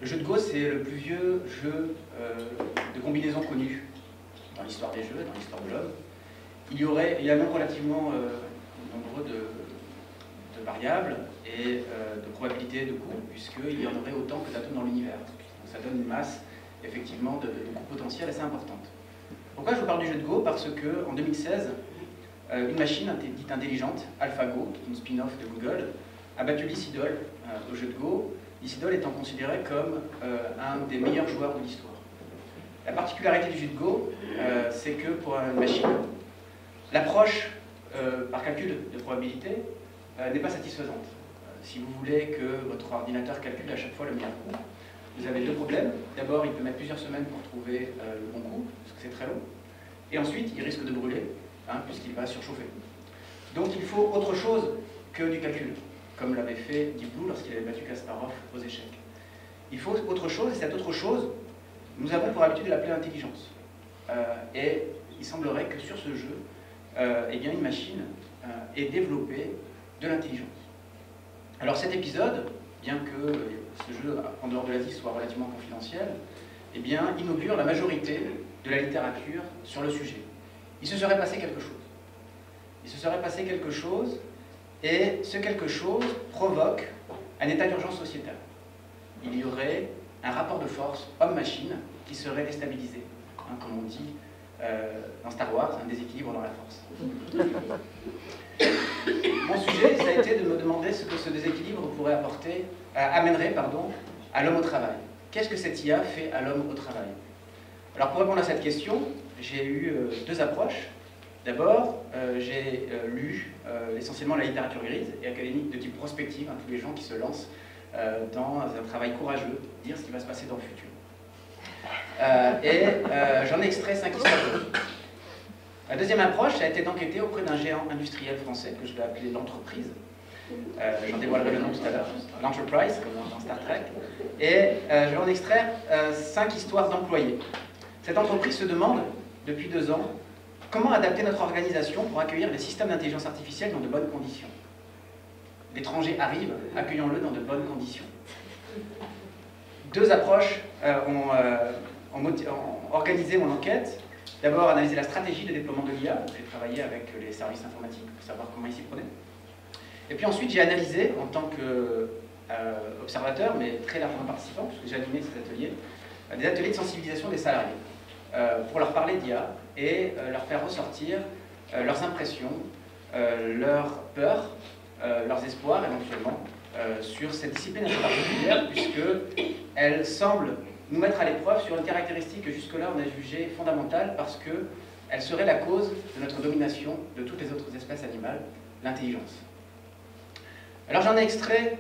Speaker 3: Le jeu de Go, c'est le plus vieux jeu de combinaison connu dans l'histoire des jeux, dans l'histoire de l'homme. Il y a même relativement nombreux de variables et de probabilités de coups, puisqu'il y en aurait autant que d'atomes dans l'univers. Donc ça donne une masse, effectivement, de coups potentiels assez importante. Pourquoi je vous parle du jeu de Go? Parce qu'en 2016, une machine dite intelligente, AlphaGo, une spin-off de Google, a battu Lysidol au jeu de Go, Lysidol étant considéré comme un des meilleurs joueurs de l'histoire. La particularité du jeu de Go, c'est que pour une machine, l'approche par calcul de probabilité n'est pas satisfaisante. Si vous voulez que votre ordinateur calcule à chaque fois le meilleur coup, vous avez deux problèmes. D'abord, il peut mettre plusieurs semaines pour trouver le bon coup, parce que c'est très long. Et ensuite, il risque de brûler, puisqu'il va surchauffer. Donc il faut autre chose que du calcul, comme l'avait fait Deep Blue lorsqu'il avait battu Kasparov aux échecs. Il faut autre chose, et cette autre chose, nous avons pour habitude de l'appeler intelligence. Et il semblerait que sur ce jeu, eh bien, une machine ait développé de l'intelligence. Alors cet épisode, bien que ce jeu en dehors de l'Asie soit relativement confidentiel, eh bien, inaugure la majorité de la littérature sur le sujet. Il se serait passé quelque chose. Il se serait passé quelque chose, et ce quelque chose provoque un état d'urgence sociétale. Il y aurait un rapport de force homme-machine qui serait déstabilisé, comme on dit dans Star Wars, un déséquilibre dans la force. Mon sujet, ça a été de me demander ce que ce déséquilibre pourrait amènerait à l'homme au travail. Qu'est-ce que cette IA fait à l'homme au travail? Alors pour répondre à cette question, j'ai eu deux approches. D'abord, j'ai lu essentiellement la littérature grise et académique de type prospective, tous les gens qui se lancent dans un travail courageux, dire ce qui va se passer dans le futur. J'en ai extrait 5 histoires. La deuxième approche, ça a été d'enquêter auprès d'un géant industriel français, que je vais appeler l'entreprise. J'en dévoilerai le nom tout à l'heure, l'Enterprise, comme dans Star Trek. Et je vais en extraire 5 histoires d'employés. Cette entreprise se demande, depuis 2 ans, comment adapter notre organisation pour accueillir les systèmes d'intelligence artificielle dans de bonnes conditions. L'étranger arrive, accueillons-le dans de bonnes conditions. 2 approches ont organisé mon enquête. D'abord, analyser la stratégie de déploiement de l'IA. J'ai travaillé avec les services informatiques pour savoir comment ils s'y prenaient. Et puis ensuite, j'ai analysé, en tant qu'observateur, mais très largement participant, puisque j'ai animé ces ateliers, des ateliers de sensibilisation des salariés, pour leur parler d'IA et leur faire ressortir leurs impressions, leurs peurs, leurs espoirs éventuellement, sur cette discipline assez particulière, puisqu'elle semble nous mettre à l'épreuve sur une caractéristique que jusque-là on a jugée fondamentale parce qu'elle serait la cause de notre domination de toutes les autres espèces animales, l'intelligence. Alors j'en ai extrait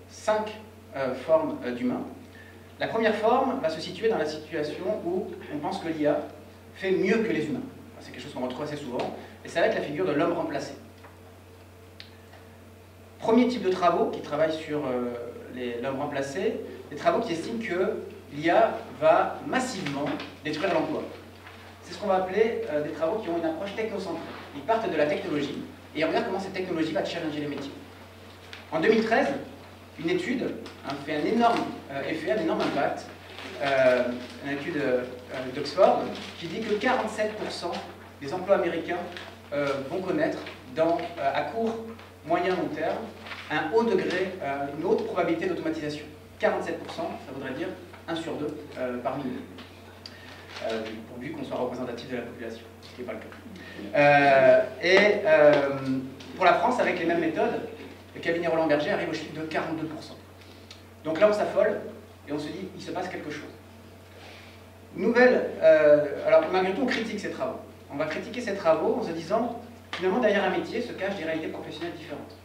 Speaker 3: 5 formes d'humains. La première forme va se situer dans la situation où on pense que l'IA fait mieux que les humains. C'est quelque chose qu'on retrouve assez souvent, et ça va être la figure de l'homme remplacé. Premier type de travaux qui travaillent sur l'homme remplacé, des travaux qui estiment que l'IA va massivement détruire l'emploi. C'est ce qu'on va appeler des travaux qui ont une approche technocentrée. Ils partent de la technologie et ils regardent comment cette technologie va challenger les métiers. En 2013, une étude a fait un énorme effet, un énorme impact, une étude d'Oxford qui dit que 47% des emplois américains vont connaître à court, moyen, long terme un haut degré, une haute probabilité d'automatisation. 47%, ça voudrait dire 1 sur 2 parmi nous, pourvu qu'on soit représentatif de la population, ce qui n'est pas le cas. Pour la France, avec les mêmes méthodes, le cabinet Roland Berger arrive au chiffre de 42%. Donc là, on s'affole et on se dit, il se passe quelque chose. Alors malgré tout, on critique ces travaux. On va critiquer ces travaux en se disant, finalement, derrière un métier se cachent des réalités professionnelles différentes.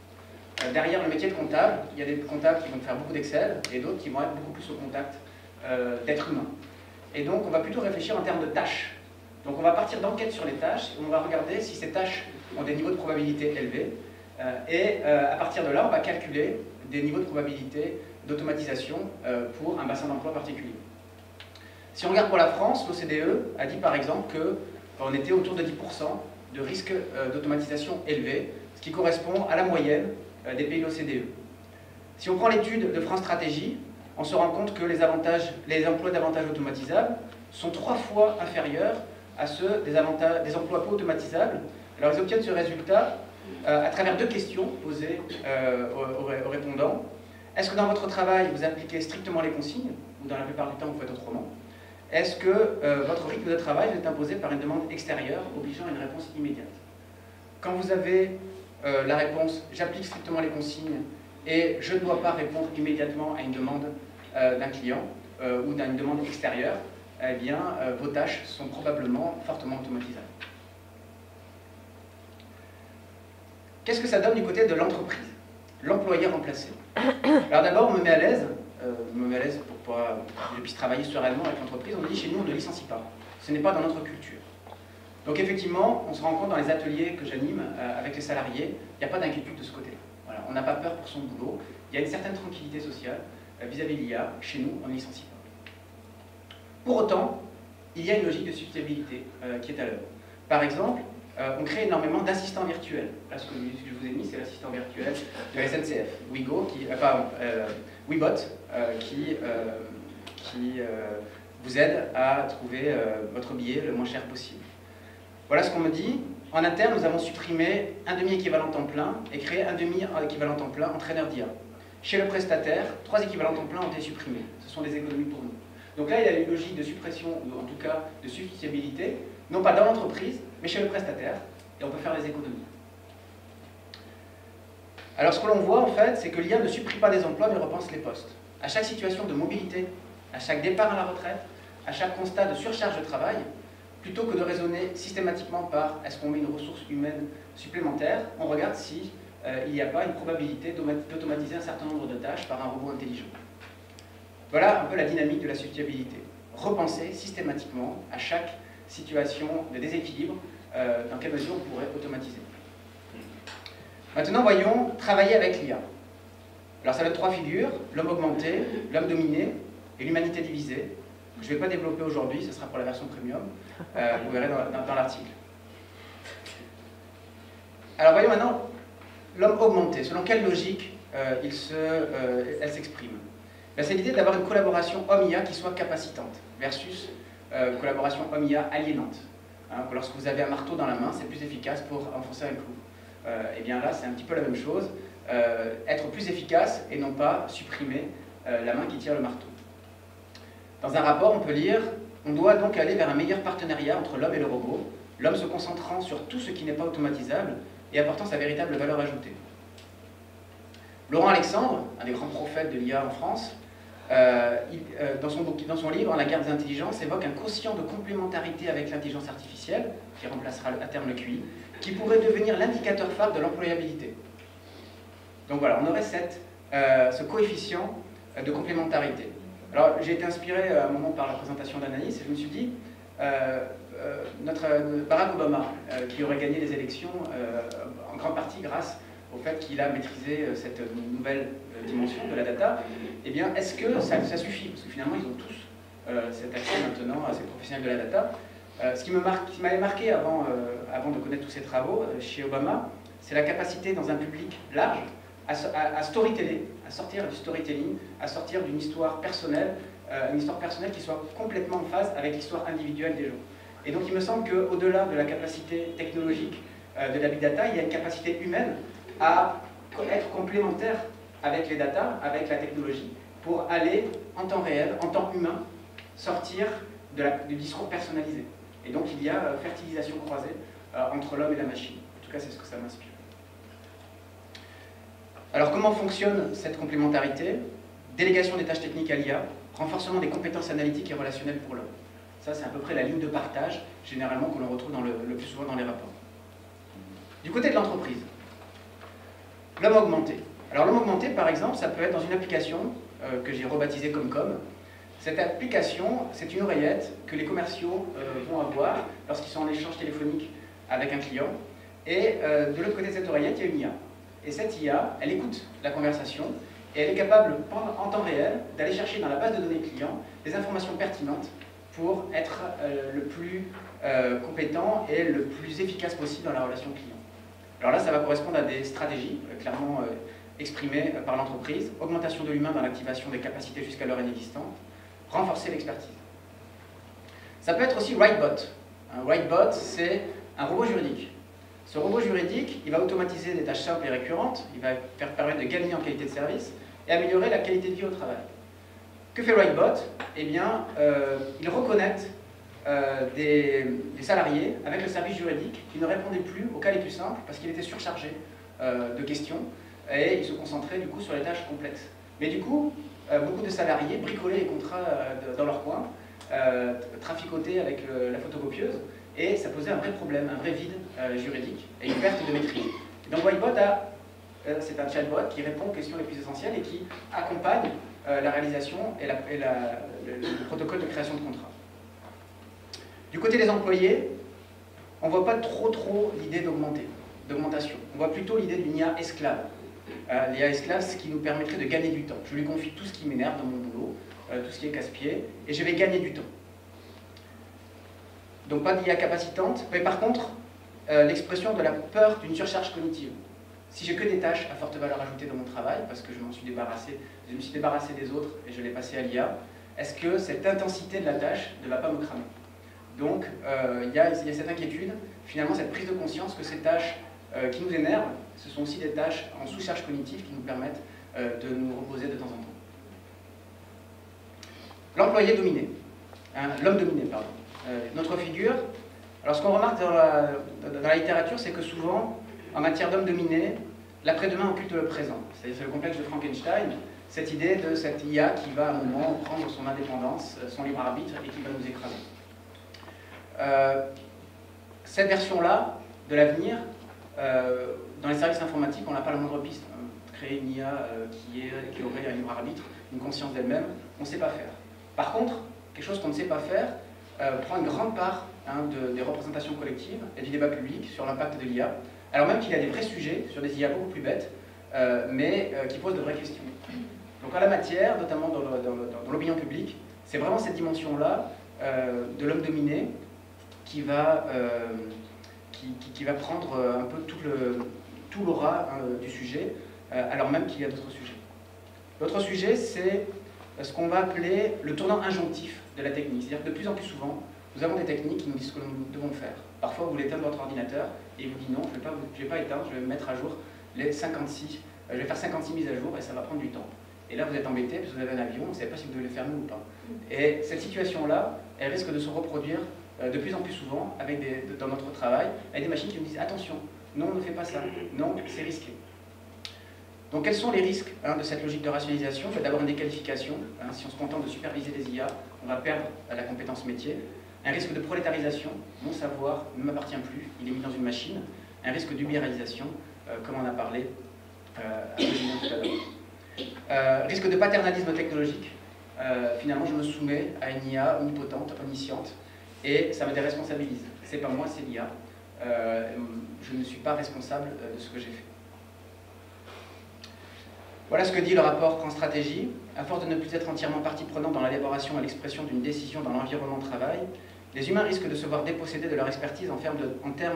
Speaker 3: Derrière le métier de comptable, il y a des comptables qui vont faire beaucoup d'Excel et d'autres qui vont être beaucoup plus au contact d'êtres humains. Et donc, on va plutôt réfléchir en termes de tâches. Donc, on va partir d'enquêtes sur les tâches et on va regarder si ces tâches ont des niveaux de probabilité élevés. À partir de là, on va calculer des niveaux de probabilité d'automatisation pour un bassin d'emploi particulier. Si on regarde pour la France, l'OCDE a dit par exemple qu'on était autour de 10% de risque d'automatisation élevé, ce qui correspond à la moyenne des pays de l'OCDE. Si on prend l'étude de France Stratégie, on se rend compte que les emplois d'avantages automatisables sont 3 fois inférieurs à ceux des emplois peu automatisables. Alors ils obtiennent ce résultat à travers 2 questions posées aux répondants. Est-ce que dans votre travail, vous appliquez strictement les consignes, ou dans la plupart du temps, vous faites autrement? Est-ce que votre rythme de travail est imposé par une demande extérieure, obligeant à une réponse immédiate? Quand vous avez la réponse « j'applique strictement les consignes et je ne dois pas répondre immédiatement à une demande d'un client ou d'une demande extérieure », eh bien, vos tâches sont probablement fortement automatisables. Qu'est-ce que ça donne du côté de l'entreprise? L'employé remplacé. Alors d'abord, on me met à l'aise pour que je puisse travailler sereinement avec l'entreprise. On me dit, chez nous, on ne licencie pas. Ce n'est pas dans notre culture. Donc effectivement, on se rend compte dans les ateliers que j'anime avec les salariés, il n'y a pas d'inquiétude de ce côté-là. Voilà, on n'a pas peur pour son boulot. Il y a une certaine tranquillité sociale vis-à-vis de l'IA. Chez nous, on ne licencie pas. Pour autant, il y a une logique de substituabilité qui est à l'œuvre. Par exemple, on crée énormément d'assistants virtuels. Là, ce que je vous ai mis, c'est l'assistant virtuel de la SNCF, Wigo, Webot, qui vous aide à trouver votre billet le moins cher possible. Voilà ce qu'on me dit. En interne, nous avons supprimé un demi-équivalent temps plein et créé un demi-équivalent temps plein entraîneur d'IA. Chez le prestataire, 3 équivalents temps plein ont été supprimés. Ce sont des économies pour nous. Donc là, il y a une logique de suppression, ou en tout cas de substituabilité, non pas dans l'entreprise, mais chez le prestataire, et on peut faire des économies. Alors ce que l'on voit en fait, c'est que l'IA ne supprime pas des emplois, mais repense les postes. À chaque situation de mobilité, à chaque départ à la retraite, à chaque constat de surcharge de travail, plutôt que de raisonner systématiquement par est-ce qu'on met une ressource humaine supplémentaire, on regarde si il n'y a pas une probabilité d'automatiser un certain nombre de tâches par un robot intelligent. Voilà un peu la dynamique de la substituabilité. Repenser systématiquement à chaque situation de déséquilibre, dans quelle mesure on pourrait automatiser. Maintenant, voyons travailler avec l'IA. Alors ça donne 3 figures, l'homme augmenté, l'homme dominé et l'humanité divisée. Je ne vais pas développer aujourd'hui, ce sera pour la version premium, vous verrez dans l'article. Alors voyons maintenant l'homme augmenté, selon quelle logique elle s'exprime. C'est l'idée d'avoir une collaboration homme-IA qui soit capacitante, versus collaboration homme-IA aliénante. Hein, lorsque vous avez un marteau dans la main, c'est plus efficace pour enfoncer un clou. Et bien là, c'est un petit peu la même chose, être plus efficace et non pas supprimer la main qui tire le marteau. Dans un rapport, on peut lire « On doit donc aller vers un meilleur partenariat entre l'homme et le robot, l'homme se concentrant sur tout ce qui n'est pas automatisable et apportant sa véritable valeur ajoutée. » Laurent Alexandre, un des grands prophètes de l'IA en France, dans son livre « La guerre des intelligences », évoque un quotient de complémentarité avec l'intelligence artificielle, qui remplacera à terme le QI, qui pourrait devenir l'indicateur phare de l'employabilité. Donc voilà, on aurait ce coefficient de complémentarité. Alors j'ai été inspiré à un moment par la présentation d'Anaïs et je me suis dit, Barack Obama, qui aurait gagné les élections en grande partie grâce au fait qu'il a maîtrisé cette nouvelle dimension de la data, eh bien, est-ce que ça suffit? Parce que finalement, ils ont tous cet accès maintenant à ces professionnels de la data. Ce qui m'avait marqué avant de connaître tous ces travaux chez Obama, c'est la capacité dans un public large à storyteller, à sortir du storytelling, à sortir d'une histoire personnelle, une histoire personnelle qui soit complètement en phase avec l'histoire individuelle des gens. Et donc il me semble qu'au-delà de la capacité technologique de la big data, il y a une capacité humaine à être complémentaire avec les data, avec la technologie, pour aller en temps réel, en temps humain, sortir du discours personnalisé. Et donc il y a fertilisation croisée entre l'homme et la machine. En tout cas, c'est ce que ça m'inspire. Alors comment fonctionne cette complémentarité? Délégation des tâches techniques à l'IA, renforcement des compétences analytiques et relationnelles pour l'homme. Ça, c'est à peu près la ligne de partage, généralement, que l'on retrouve le plus souvent dans les rapports. Du côté de l'entreprise, l'homme augmenté. Alors l'homme augmenté, par exemple, ça peut être dans une application que j'ai rebaptisée Comcom. Cette application, c'est une oreillette que les commerciaux vont avoir lorsqu'ils sont en échange téléphonique avec un client. Et de l'autre côté de cette oreillette, il y a une IA. Et cette IA, elle écoute la conversation et elle est capable, en temps réel, d'aller chercher dans la base de données client des informations pertinentes pour être le plus compétent et le plus efficace possible dans la relation client. Alors là, ça va correspondre à des stratégies clairement exprimées par l'entreprise. Augmentation de l'humain dans l'activation des capacités jusqu'alors inexistantes. Renforcer l'expertise. Ça peut être aussi Writebot. Un Writebot, c'est un robot juridique. Ce robot juridique, il va automatiser des tâches simples et récurrentes, il va permettre de gagner en qualité de service et améliorer la qualité de vie au travail. Que fait Writebot? Eh bien, il reconnecte des salariés avec le service juridique qui ne répondaient plus aux cas les plus simples parce qu'il était surchargé de questions et il se concentrait du coup sur les tâches complexes. Mais du coup, beaucoup de salariés bricolaient les contrats dans leur coin, traficotaient avec la photocopieuse, et ça posait un vrai problème, un vrai vide juridique et une perte de maîtrise. Et donc Writebot, c'est un chatbot qui répond aux questions les plus essentielles et qui accompagne la réalisation et le protocole de création de contrat. Du côté des employés, on ne voit pas trop l'idée d'augmentation. On voit plutôt l'idée d'une IA esclave. L'IA esclave, ce qui nous permettrait de gagner du temps. Je lui confie tout ce qui m'énerve dans mon boulot, tout ce qui est casse-pied, et je vais gagner du temps. Donc pas d'IA capacitante, mais par contre, l'expression de la peur d'une surcharge cognitive. Si j'ai que des tâches à forte valeur ajoutée dans mon travail, parce que je me suis débarrassé des autres et je l'ai passé à l'IA, est-ce que cette intensité de la tâche ne va pas me cramer? Donc il y a cette inquiétude, finalement cette prise de conscience que ces tâches qui nous énervent, ce sont aussi des tâches en sous-charge cognitive qui nous permettent de nous reposer de temps en temps. L'employé dominé, l'homme dominé, pardon. Notre figure, alors ce qu'on remarque dans la littérature, c'est que souvent, en matière d'homme dominé, l'après-demain occulte le présent. C'est le complexe de Frankenstein, cette idée de cette IA qui va à un moment prendre son indépendance, son libre arbitre et qui va nous écraser. Cette version-là de l'avenir, dans les services informatiques, on n'a pas la moindre piste. Créer une IA qui aurait un libre arbitre, une conscience d'elle-même, on ne sait pas faire. Par contre, quelque chose qu'on ne sait pas faire prend une grande part des représentations collectives et du débat public sur l'impact de l'IA, alors même qu'il y a des vrais sujets sur des IA beaucoup plus bêtes, mais qui posent de vraies questions. Donc en la matière, notamment dans l'opinion publique, c'est vraiment cette dimension-là de l'homme dominé qui va prendre un peu tout l'aura du sujet, alors même qu'il y a d'autres sujets. L'autre sujet, c'est ce qu'on va appeler le tournant injonctif de la technique. C'est-à-dire que de plus en plus souvent, nous avons des techniques qui nous disent ce que nous devons faire. Parfois, vous voulez éteindre votre ordinateur et il vous dit non, je ne vais pas éteindre, je vais mettre à jour les 56, je vais faire 56 mises à jour et ça va prendre du temps. Et là, vous êtes embêté parce que vous avez un avion, vous ne savez pas si vous devez le fermer ou pas. Et cette situation-là, elle risque de se reproduire de plus en plus souvent dans notre travail, avec des machines qui nous disent attention, non, ne fais pas ça, non, c'est risqué. Donc quels sont les risques de cette logique de rationalisation? D'abord une déqualification. Si on se contente de superviser des IA, on va perdre la compétence métier. Un risque de prolétarisation, mon savoir ne m'appartient plus, il est mis dans une machine. Un risque d'ubérisation, comme on a parlé tout à l'heure. Risque de paternalisme technologique. Finalement, je me soumets à une IA omnipotente, omnisciente, et ça me déresponsabilise. C'est pas moi, c'est l'IA. Je ne suis pas responsable de ce que j'ai fait. Voilà ce que dit le rapport Prends Stratégie. À force de ne plus être entièrement partie prenante dans l'élaboration et l'expression d'une décision dans l'environnement de travail, les humains risquent de se voir dépossédés de leur expertise en termes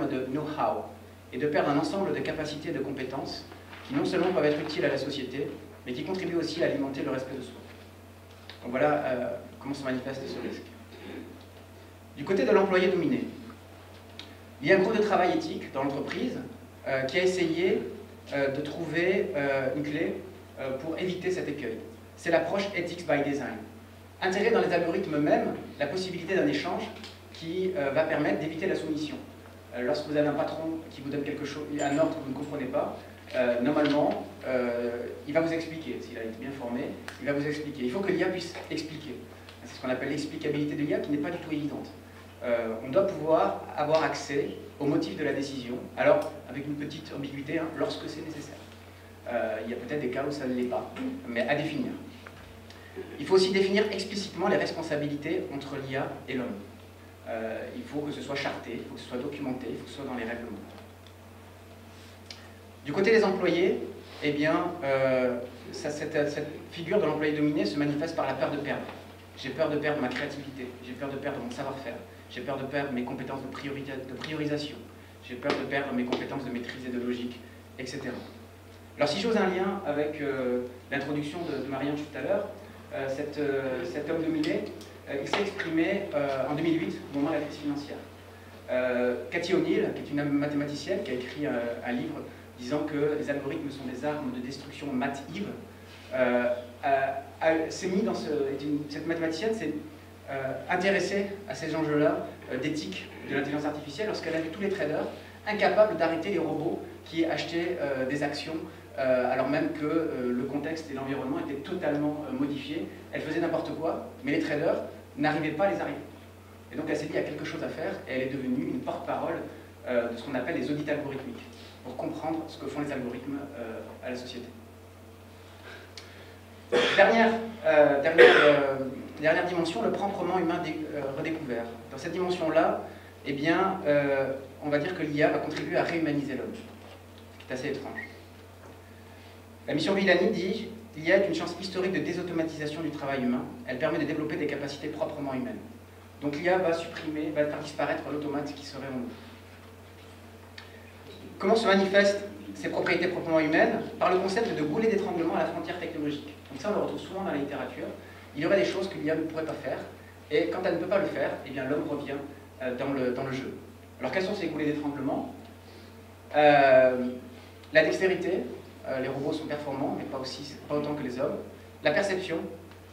Speaker 3: de know-how et de perdre un ensemble de capacités et de compétences qui non seulement peuvent être utiles à la société, mais qui contribuent aussi à alimenter le respect de soi. Donc voilà comment se manifeste ce risque. Du côté de l'employé dominé, Il y a un groupe de travail éthique dans l'entreprise qui a essayé de trouver une clé pour éviter cet écueil. C'est l'approche Ethics by Design. Intégrer dans les algorithmes eux-mêmes la possibilité d'un échange qui va permettre d'éviter la soumission. Lorsque vous avez un patron qui vous donne quelque chose, un ordre que vous ne comprenez pas, normalement, il va vous expliquer. S'il a été bien formé, il va vous expliquer. Il faut que l'IA puisse expliquer. C'est ce qu'on appelle l'explicabilité de l'IA qui n'est pas du tout évidente. On doit pouvoir avoir accès au motif de la décision, alors avec une petite ambiguïté, hein, lorsque c'est nécessaire. Il y a peut-être des cas où ça ne l'est pas, mais à définir. Il faut aussi définir explicitement les responsabilités entre l'IA et l'homme. Il faut que ce soit charté, il faut que ce soit documenté, il faut que ce soit dans les règlements. Du côté des employés, eh bien, cette figure de l'employé dominé se manifeste par la peur de perdre. J'ai peur de perdre ma créativité, j'ai peur de perdre mon savoir-faire, j'ai peur de perdre mes compétences de priorisation, j'ai peur de perdre mes compétences de maîtrise et de logique, etc. Alors si j'ose un lien avec l'introduction de Marie-Ange tout à l'heure, cet homme dominé, il s'est exprimé en 2008, au moment de la crise financière. Cathy O'Neill, qui est une mathématicienne, qui a écrit un livre disant que les algorithmes sont des armes de destruction massive, s'est mis dans cette mathématicienne s'est intéressée à ces enjeux-là d'éthique de l'intelligence artificielle lorsqu'elle a vu tous les traders incapables d'arrêter les robots qui achetaient des actions alors même que le contexte et l'environnement étaient totalement modifiés. Elle faisait n'importe quoi, mais les traders n'arrivaient pas à les arrêter. Et donc elle s'est dit, il y a quelque chose à faire, et elle est devenue une porte-parole de ce qu'on appelle les audits algorithmiques, pour comprendre ce que font les algorithmes à la société. Dernière dimension, le proprement humain redécouvert. Dans cette dimension-là, eh bien, on va dire que l'IA va contribuer à réhumaniser l'homme, ce qui est assez étrange. La mission Villani dit « L'IA est une chance historique de désautomatisation du travail humain. Elle permet de développer des capacités proprement humaines. » Donc l'IA va faire disparaître l'automate qui serait en nous. Comment se manifestent ces propriétés proprement humaines? Par le concept de goulet d'étranglement à la frontière technologique. Donc ça, on le retrouve souvent dans la littérature. Il y aurait des choses que l'IA ne pourrait pas faire, et quand elle ne peut pas le faire, eh bien l'homme revient dans le jeu. Alors quels sont ces goulets d'étranglement? La dextérité, les robots sont performants, mais pas autant que les hommes. La perception,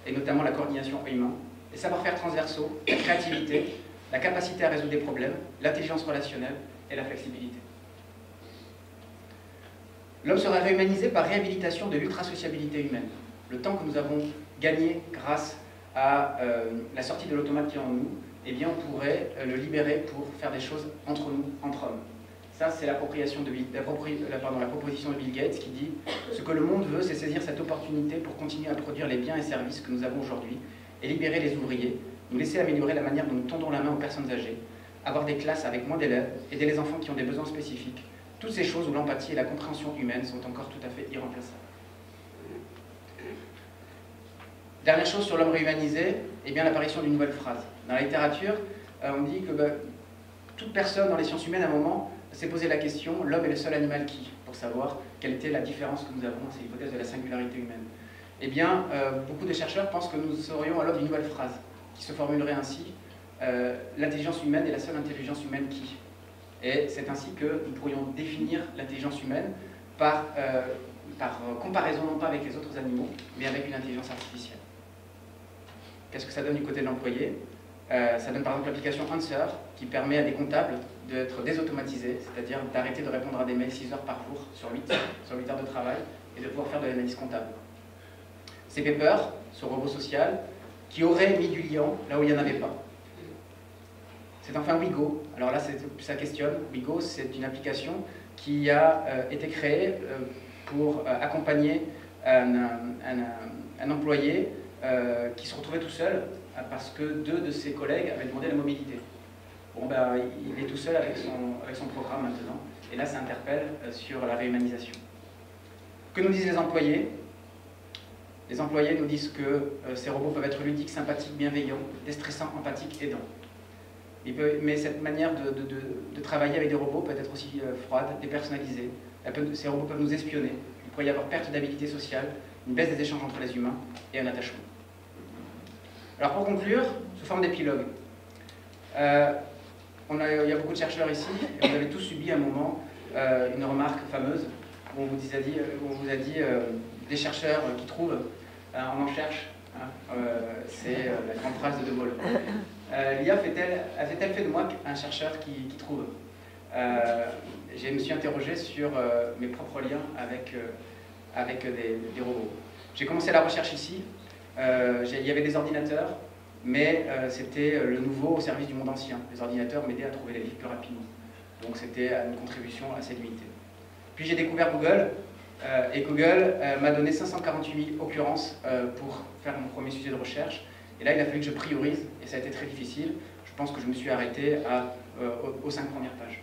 Speaker 3: et notamment la coordination humaine. Les savoir-faire transversaux, la créativité, la capacité à résoudre des problèmes, l'intelligence relationnelle et la flexibilité. L'homme sera réhumanisé par réhabilitation de l'ultrasociabilité humaine. Le temps que nous avons gagné grâce à la sortie de l'automate qui est en nous, eh bien on pourrait le libérer pour faire des choses entre nous, entre hommes. Ça, c'est la proposition de Bill Gates qui dit « Ce que le monde veut, c'est saisir cette opportunité pour continuer à produire les biens et services que nous avons aujourd'hui et libérer les ouvriers, nous laisser améliorer la manière dont nous tendons la main aux personnes âgées, avoir des classes avec moins d'élèves, aider les enfants qui ont des besoins spécifiques, toutes ces choses où l'empathie et la compréhension humaine sont encore tout à fait irremplaçables. » Dernière chose sur l'homme réhumanisé, eh bien l'apparition d'une nouvelle phrase. Dans la littérature, on dit que toute personne dans les sciences humaines, à un moment, s'est posé la question, l'homme est le seul animal qui, pour savoir quelle était la différence que nous avons, c'est l'hypothèse de la singularité humaine. Eh bien, beaucoup de chercheurs pensent que nous serions à l'aube d'une nouvelle phrase, qui se formulerait ainsi, l'intelligence humaine est la seule intelligence humaine qui. Et c'est ainsi que nous pourrions définir l'intelligence humaine par comparaison non pas avec les autres animaux, mais avec une intelligence artificielle. Qu'est-ce que ça donne du côté de l'employé? Ça donne par exemple l'application Answer, qui permet à des comptables d'être désautomatisés, c'est-à-dire d'arrêter de répondre à des mails 6 heures par jour sur 8 heures de travail, et de pouvoir faire de l'analyse comptable. C'est Pepper, ce robot social, qui aurait mis du liant là où il n'y en avait pas. C'est enfin Wigo. Alors là, ça questionne. Wigo, c'est une application qui a été créée pour accompagner un employé qui se retrouvait tout seul parce que 2 de ses collègues avaient demandé la mobilité. Bon, ben, il est tout seul avec son programme maintenant, et là, ça interpelle sur la réhumanisation. Que nous disent les employés? Les employés nous disent que ces robots peuvent être ludiques, sympathiques, bienveillants, déstressants, empathiques, aidants. Mais cette manière de travailler avec des robots peut être aussi froide, dépersonnalisée. Ces robots peuvent nous espionner. Il pourrait y avoir perte d'habilité sociale, une baisse des échanges entre les humains et un attachement. Alors pour conclure, sous forme d'épilogue, il y a beaucoup de chercheurs ici, et vous avez tous subi à un moment une remarque fameuse où on vous a dit des chercheurs qui trouvent, on en cherche. C'est la grande phrase de De Gaulle. L'IA a-t-elle fait de moi un chercheur qui trouve? Je me suis interrogé sur mes propres liens avec des robots. J'ai commencé la recherche ici. Il y avait des ordinateurs, mais c'était le nouveau au service du monde ancien. Les ordinateurs m'aidaient à trouver les livres plus rapidement. Donc c'était une contribution assez limitée. Puis j'ai découvert Google, et Google m'a donné 548 000 occurrences pour faire mon premier sujet de recherche. Et là, il a fallu que je priorise, et ça a été très difficile. Je pense que je me suis arrêté aux 5 premières pages.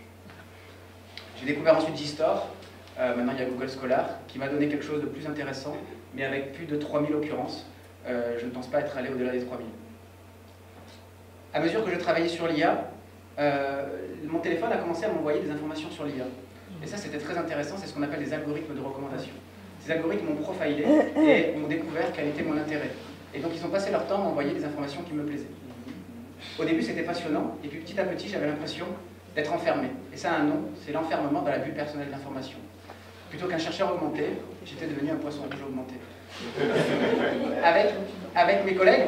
Speaker 3: J'ai découvert ensuite Gstore, maintenant il y a Google Scholar, qui m'a donné quelque chose de plus intéressant, mais avec plus de 3000 occurrences. Je ne pense pas être allé au-delà des 3000. À mesure que je travaillais sur l'IA, mon téléphone a commencé à m'envoyer des informations sur l'IA. Et ça, c'était très intéressant, c'est ce qu'on appelle des algorithmes de recommandation. Ces algorithmes m'ont profilé et ont découvert quel était mon intérêt. Et donc, ils ont passé leur temps à m'envoyer des informations qui me plaisaient. Au début, c'était passionnant, et puis petit à petit, j'avais l'impression d'être enfermé. Et ça a un nom, c'est l'enfermement dans la bulle personnelle d'information. Plutôt qu'un chercheur augmenté, j'étais devenu un poisson rouge augmenté. Avec mes collègues,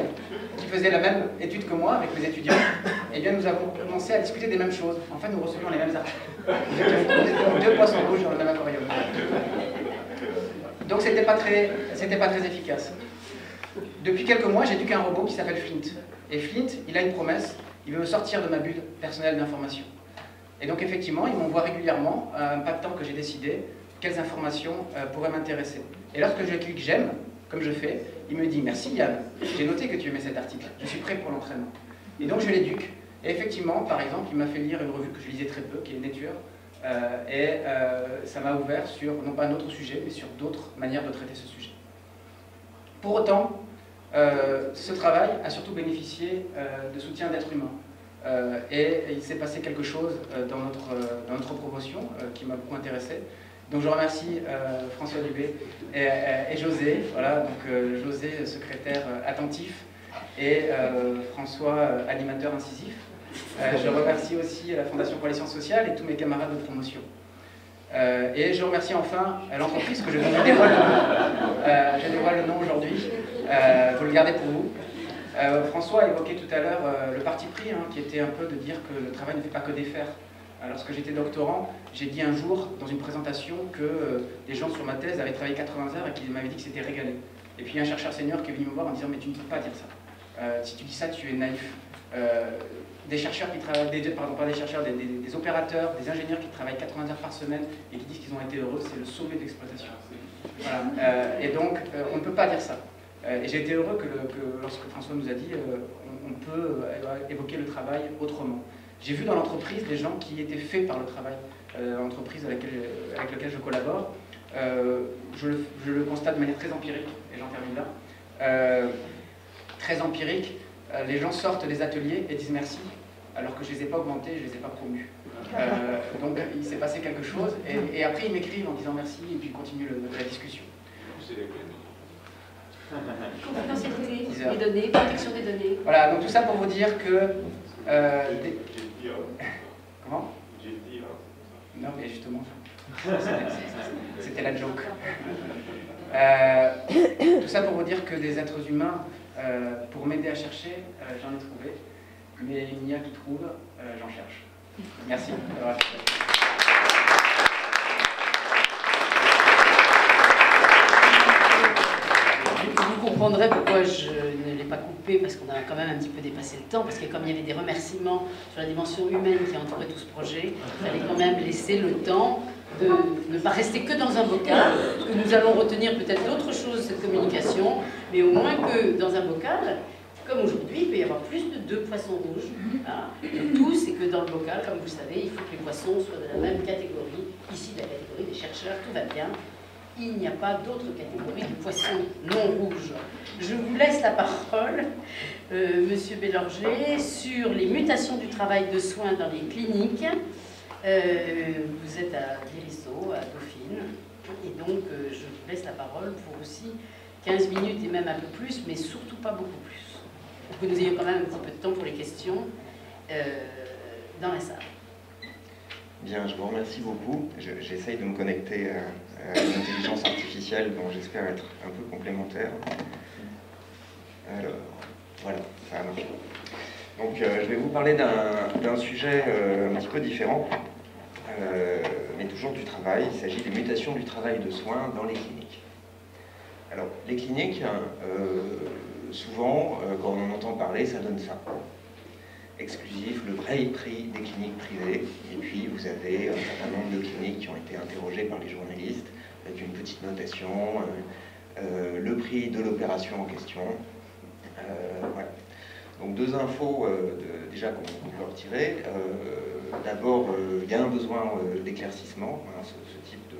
Speaker 3: qui faisaient la même étude que moi, avec mes étudiants, eh bien, nous avons commencé à discuter des mêmes choses. En fait, nous recevions les mêmes articles. Nous étions 2 poissons rouges dans le même aquarium. Donc, c'était pas très efficace. Depuis quelques mois, j'éduque un robot qui s'appelle Flint. Et Flint, il a une promesse, il veut me sortir de ma bulle personnelle d'information. Et donc, effectivement, il m'envoie régulièrement, un pas de temps que j'ai décidé, quelles informations pourraient m'intéresser. Et lorsque je clique j'aime, comme je fais, il me dit merci Yann, j'ai noté que tu aimais cet article, je suis prêt pour l'entraînement. Et donc je l'éduque. Et effectivement, par exemple, il m'a fait lire une revue que je lisais très peu, qui est Nature, et ça m'a ouvert sur, non pas un autre sujet, mais sur d'autres manières de traiter ce sujet. Pour autant, ce travail a surtout bénéficié de soutien d'êtres humains. Et il s'est passé quelque chose dans notre promotion qui m'a beaucoup intéressé. Donc je remercie François Dubé et José, voilà, donc José, secrétaire attentif, et François, animateur incisif. Je remercie aussi la Fondation pour les sciences sociales et tous mes camarades de promotion. Et je remercie enfin l'entreprise que je dévoile le nom. Je dévoile le nom aujourd'hui, vous le gardez pour vous. François a évoqué tout à l'heure le parti pris, qui était un peu de dire que le travail ne fait pas que défaire. Lorsque j'étais doctorant, j'ai dit un jour dans une présentation que des gens sur ma thèse avaient travaillé 80 heures et qu'ils m'avaient dit que c'était régalé. Et puis il y a un chercheur senior qui est venu me voir en disant « mais tu ne peux pas dire ça. Si tu dis ça, tu es naïf. » Des chercheurs qui travaillent, pas des chercheurs, des opérateurs, des ingénieurs qui travaillent 80 heures par semaine et qui disent qu'ils ont été heureux, c'est le sommet de l'exploitation. Voilà. Et donc, on ne peut pas dire ça. Et j'ai été heureux que lorsque François nous a dit on peut évoquer le travail autrement. J'ai vu dans l'entreprise des gens qui étaient faits par le travail, l'entreprise avec laquelle je collabore. Je le constate de manière très empirique, et j'en termine là. Très empirique, les gens sortent des ateliers et disent merci, alors que je ne les ai pas augmentés, je ne les ai pas promus. Donc il s'est passé quelque chose, et après ils m'écrivent en disant merci, et puis ils continuent la discussion.
Speaker 1: Confidentialité des données, protection des données.
Speaker 3: Voilà, donc tout ça pour vous dire que... Comment? Non, mais justement, c'était la joke. Tout ça pour vous dire que des êtres humains, pour m'aider à chercher, j'en ai trouvé, mais il n'y a qui trouve, j'en cherche. Merci.
Speaker 1: Vous comprendrez pourquoi je ne l'ai pas coupé, parce qu'on a quand même un petit peu dépassé le temps, parce que comme il y avait des remerciements sur la dimension humaine qui entourait tout ce projet, il fallait quand même laisser le temps de ne pas rester que dans un bocal, parce que nous allons retenir peut-être d'autres choses de cette communication, mais au moins que dans un bocal, comme aujourd'hui, il peut y avoir plus de 2 poissons rouges. Le tout, c'est que dans le bocal, comme vous le savez, il faut que les poissons soient de la même catégorie. Ici, la catégorie des chercheurs, tout va bien. Il n'y a pas d'autre catégorie de poissons non rouges. Je vous laisse la parole, Monsieur Bélorger, sur les mutations du travail de soins dans les cliniques. Vous êtes à Viriceau, à Dauphine, et donc je vous laisse la parole pour aussi 15 minutes et même un peu plus, mais surtout pas beaucoup plus. Pour que nous ayons quand même un petit peu de temps pour les questions. dans la salle.
Speaker 4: Bien, je vous remercie beaucoup. J'essaye de me connecter à une intelligence artificielle dont j'espère être un peu complémentaire. Alors, voilà, ça a marché. Donc, je vais vous parler d'un sujet un petit peu différent, mais toujours du travail. Il s'agit des mutations du travail de soins dans les cliniques. Alors, les cliniques, souvent, quand on en entend parler, ça donne ça. Exclusif, le vrai prix des cliniques privées, et puis vous avez un certain nombre de cliniques qui ont été interrogées par les journalistes, avec une petite notation, le prix de l'opération en question. Voilà. Donc deux infos déjà qu'on peut retirer. D'abord, il y a un besoin d'éclaircissement, hein, ce type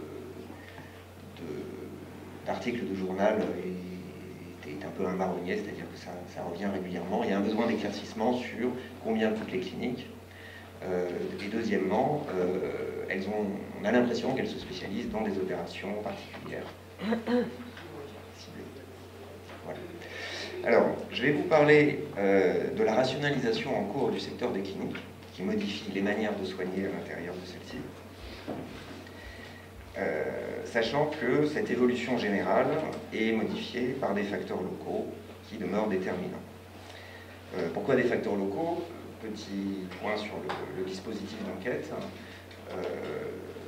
Speaker 4: d'article de journal est un peu un marronnier, c'est-à-dire que ça revient régulièrement. Il y a un besoin d'éclaircissement sur combien coûtent les cliniques. Et deuxièmement, on a l'impression qu'elles se spécialisent dans des opérations particulières. Voilà. Alors, je vais vous parler de la rationalisation en cours du secteur des cliniques, qui modifie les manières de soigner à l'intérieur de celle-ci. Sachant que cette évolution générale est modifiée par des facteurs locaux qui demeurent déterminants. Pourquoi des facteurs locaux? Petit point sur le dispositif d'enquête.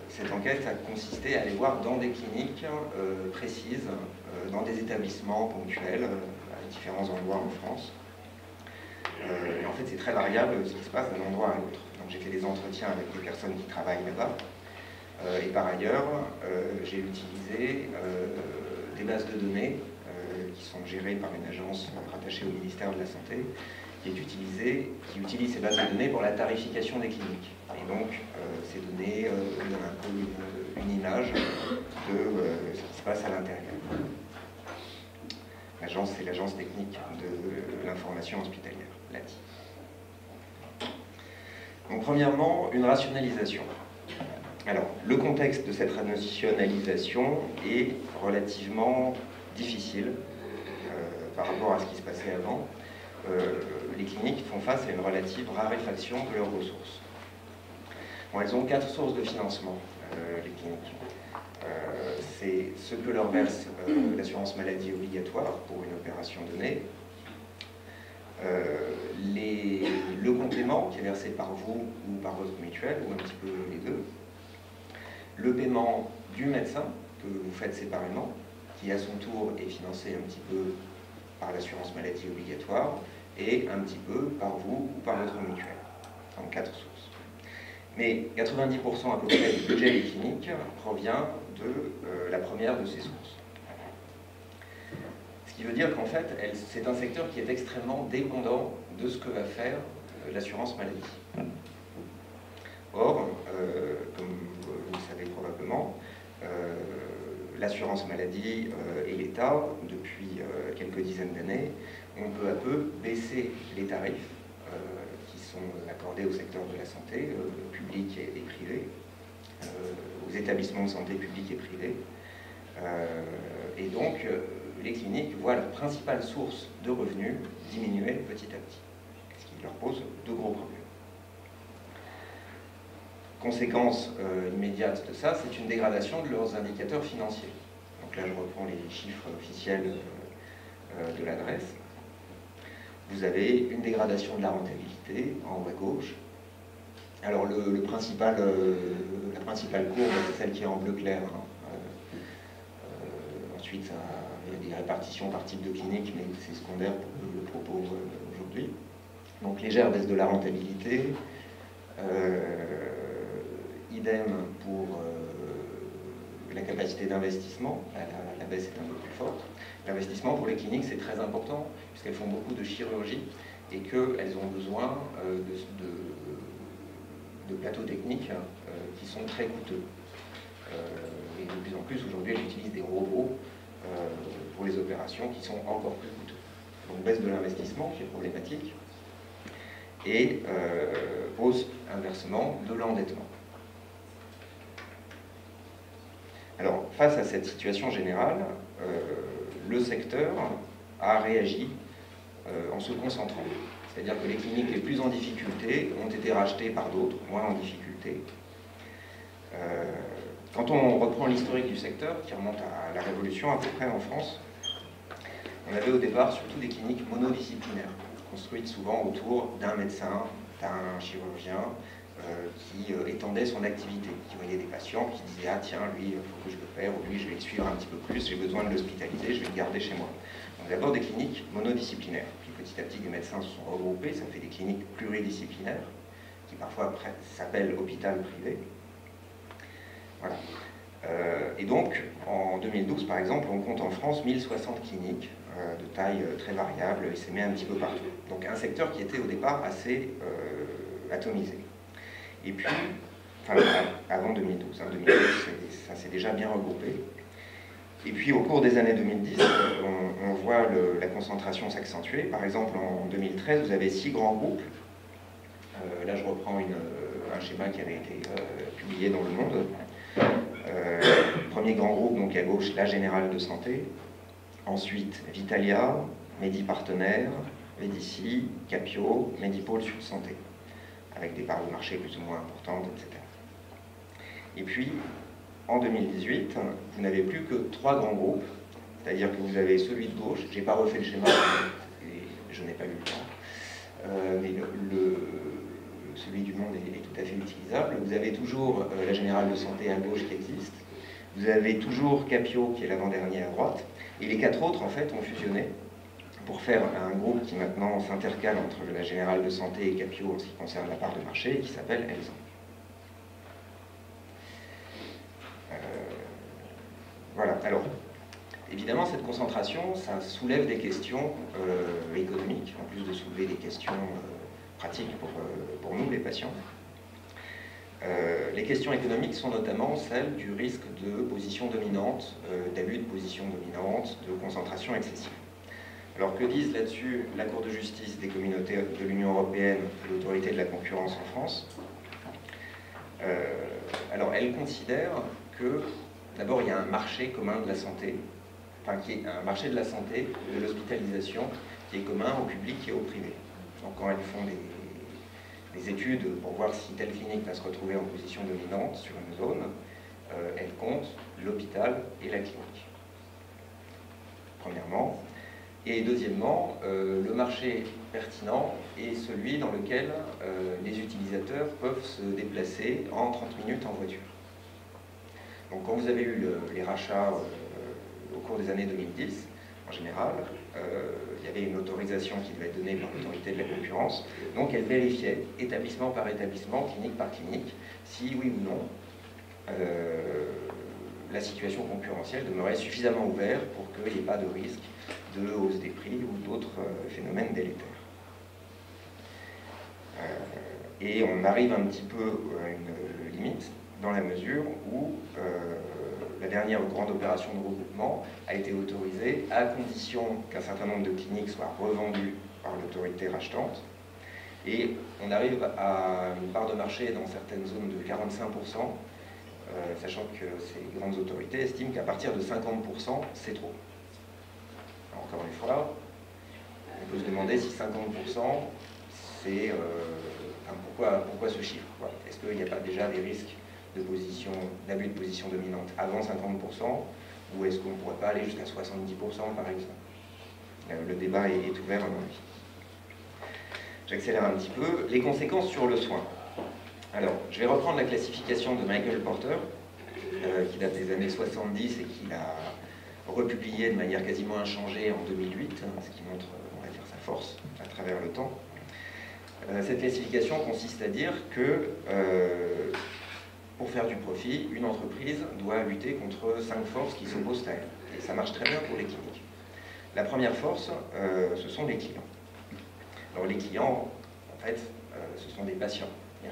Speaker 4: Cette enquête a consisté à aller voir dans des cliniques précises, dans des établissements ponctuels, à différents endroits en France. Et en fait, c'est très variable ce qui se passe d'un endroit à l'autre. Donc j'ai fait des entretiens avec des personnes qui travaillent là-bas. Et par ailleurs, j'ai utilisé des bases de données qui sont gérées par une agence rattachée au ministère de la Santé, qui utilise ces bases de données pour la tarification des cliniques. Et donc, ces données donnent un peu une image de ce qui se passe à l'intérieur. L'agence, c'est l'Agence technique de l'information hospitalière, l'ATI. Donc, premièrement, une rationalisation. Alors, le contexte de cette rationalisation est relativement difficile par rapport à ce qui se passait avant. Les cliniques font face à une relative raréfaction de leurs ressources. Bon, elles ont 4 sources de financement, les cliniques. C'est ce que leur verse l'assurance maladie obligatoire pour une opération donnée, le complément qui est versé par vous ou par votre mutuelle, ou un petit peu les deux, le paiement du médecin que vous faites séparément, qui à son tour est financé un petit peu par l'assurance maladie obligatoire et un petit peu par vous ou par votre mutuelle, en 4 sources. Mais 90% à peu près du budget des cliniques provient de la première de ces sources. Ce qui veut dire qu'en fait, c'est un secteur qui est extrêmement dépendant de ce que va faire l'assurance maladie. Or, comme vous le savez probablement, l'assurance maladie et l'État, depuis quelques dizaines d'années, ont peu à peu baissé les tarifs qui sont accordés au secteur de la santé, public et privé, aux établissements de santé publics et privés. Et donc, les cliniques voient leur principale source de revenus diminuer petit à petit, ce qui leur pose de gros problèmes. Conséquence immédiate de ça, c'est une dégradation de leurs indicateurs financiers. Donc là, je reprends les chiffres officiels de l'adresse. Vous avez une dégradation de la rentabilité en haut à gauche. Alors la principale courbe, c'est celle qui est en bleu clair. Ensuite, il y a des répartitions par type de clinique, mais c'est secondaire pour le propos aujourd'hui. Donc légère baisse de la rentabilité. Idem pour la capacité d'investissement, la baisse est un peu plus forte. L'investissement pour les cliniques, c'est très important, puisqu'elles font beaucoup de chirurgie et qu'elles ont besoin de plateaux techniques qui sont très coûteux. Et de plus en plus, aujourd'hui, elles utilisent des robots pour les opérations qui sont encore plus coûteux. Donc baisse de l'investissement qui est problématique et hausse inversement de l'endettement. Alors, face à cette situation générale, le secteur a réagi en se concentrant. C'est-à-dire que les cliniques les plus en difficulté ont été rachetées par d'autres, moins en difficulté. Quand on reprend l'historique du secteur, qui remonte à la Révolution à peu près en France, on avait au départ surtout des cliniques monodisciplinaires, construites souvent autour d'un médecin, d'un chirurgien, qui étendait son activité, qui voyait des patients, qui disait « Ah tiens, lui, il faut que je l'opère, ou lui, je vais le suivre un petit peu plus, j'ai besoin de l'hospitaliser, je vais le garder chez moi. » Donc d'abord des cliniques monodisciplinaires, puis petit à petit des médecins se sont regroupés, ça fait des cliniques pluridisciplinaires, qui parfois s'appellent hôpital privé. Voilà. Et donc, en 2012, par exemple, on compte en France 1060 cliniques de taille très variable, et s'émet un petit peu partout. Donc un secteur qui était au départ assez atomisé. Et puis, enfin, avant 2012, hein, 2012 ça s'est déjà bien regroupé. Et puis au cours des années 2010, on voit la concentration s'accentuer. Par exemple, en 2013, vous avez 6 grands groupes. Là, je reprends un schéma qui avait été publié dans Le Monde. Premier grand groupe, donc à gauche, la Générale de Santé. Ensuite, Vitalia, Medipartenaires, Medici, Capio, Medipôle Sud Santé, avec des parts de marché plus ou moins importantes, etc. Et puis, en 2018, vous n'avez plus que 3 grands groupes, c'est-à-dire que vous avez celui de gauche, j'ai pas refait le schéma, et je n'ai pas eu le temps, mais celui du monde est tout à fait utilisable. Vous avez toujours la Générale de Santé à gauche qui existe, vous avez toujours Capio qui est l'avant-dernier à droite, et les 4 autres en fait ont fusionné pour faire un groupe qui maintenant s'intercale entre la Générale de Santé et Capio en ce qui concerne la part de marché, qui s'appelle Elsan. Voilà, alors, évidemment, cette concentration, ça soulève des questions économiques, en plus de soulever des questions pratiques pour nous, les patients. Les questions économiques sont notamment celles du risque de position dominante, d'abus de position dominante, de concentration excessive. Alors, que disent là-dessus la Cour de justice des communautés de l'Union européenne et l'autorité de la concurrence en France? Alors, elle considère que d'abord, il y a un marché commun de la santé, enfin, qui est un marché de la santé, de l'hospitalisation, qui est commun au public et au privé. Donc, quand elles font des études pour voir si telle clinique va se retrouver en position dominante sur une zone, elles comptent l'hôpital et la clinique. Premièrement. Et deuxièmement, le marché pertinent est celui dans lequel les utilisateurs peuvent se déplacer en 30 minutes en voiture. Donc quand vous avez eu les rachats au cours des années 2010, en général, il y avait une autorisation qui devait être donnée par l'autorité de la concurrence. Donc elle vérifiait, établissement par établissement, clinique par clinique, si oui ou non, la situation concurrentielle demeurait suffisamment ouverte pour qu'il n'y ait pas de risque de hausse des prix ou d'autres phénomènes délétères. Et on arrive un petit peu à une limite, dans la mesure où la dernière grande opération de regroupement a été autorisée à condition qu'un certain nombre de cliniques soient revendues par l'autorité rachetante. Et on arrive à une part de marché dans certaines zones de 45%, sachant que ces grandes autorités estiment qu'à partir de 50%, c'est trop. Alors, encore une fois, on peut se demander si 50%, c'est... pourquoi ce chiffre? Est-ce qu'il n'y a pas déjà des risques d'abus de position dominante avant 50%, ou est-ce qu'on ne pourrait pas aller jusqu'à 70% par exemple? Le débat est ouvert à mon avis. J'accélère un petit peu. Les conséquences sur le soin. Alors, je vais reprendre la classification de Michael Porter, qui date des années 70 et qu'il a republié de manière quasiment inchangée en 2008, ce qui montre, on va dire, sa force à travers le temps. Cette classification consiste à dire que pour faire du profit, une entreprise doit lutter contre 5 forces qui s'opposent à elle. Et ça marche très bien pour les cliniques. La première force, ce sont les clients. Alors les clients, en fait, ce sont des patients.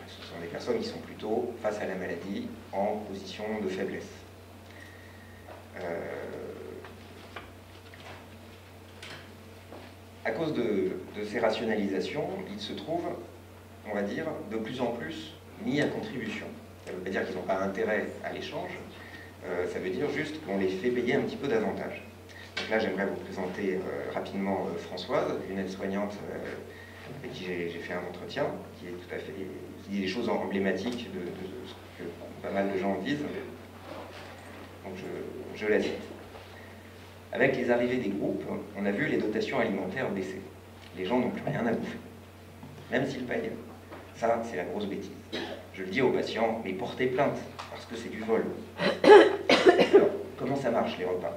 Speaker 4: Ce sont des personnes qui sont plutôt face à la maladie, en position de faiblesse. À cause de ces rationalisations, ils se trouvent, on va dire, de plus en plus mis à contribution. Ça ne veut pas dire qu'ils n'ont pas intérêt à l'échange, ça veut dire juste qu'on les fait payer un petit peu davantage. Donc là, j'aimerais vous présenter rapidement Françoise, une aide-soignante avec qui j'ai fait un entretien, qui est tout à fait, qui dit des choses emblématiques de ce que pas mal de gens disent. Donc je la cite. Avec les arrivées des groupes, on a vu les dotations alimentaires baisser. Les gens n'ont plus rien à bouffer, même s'ils payent. Ça, c'est la grosse bêtise. Je le dis aux patients, mais portez plainte, parce que c'est du vol. Alors, comment ça marche, les repas?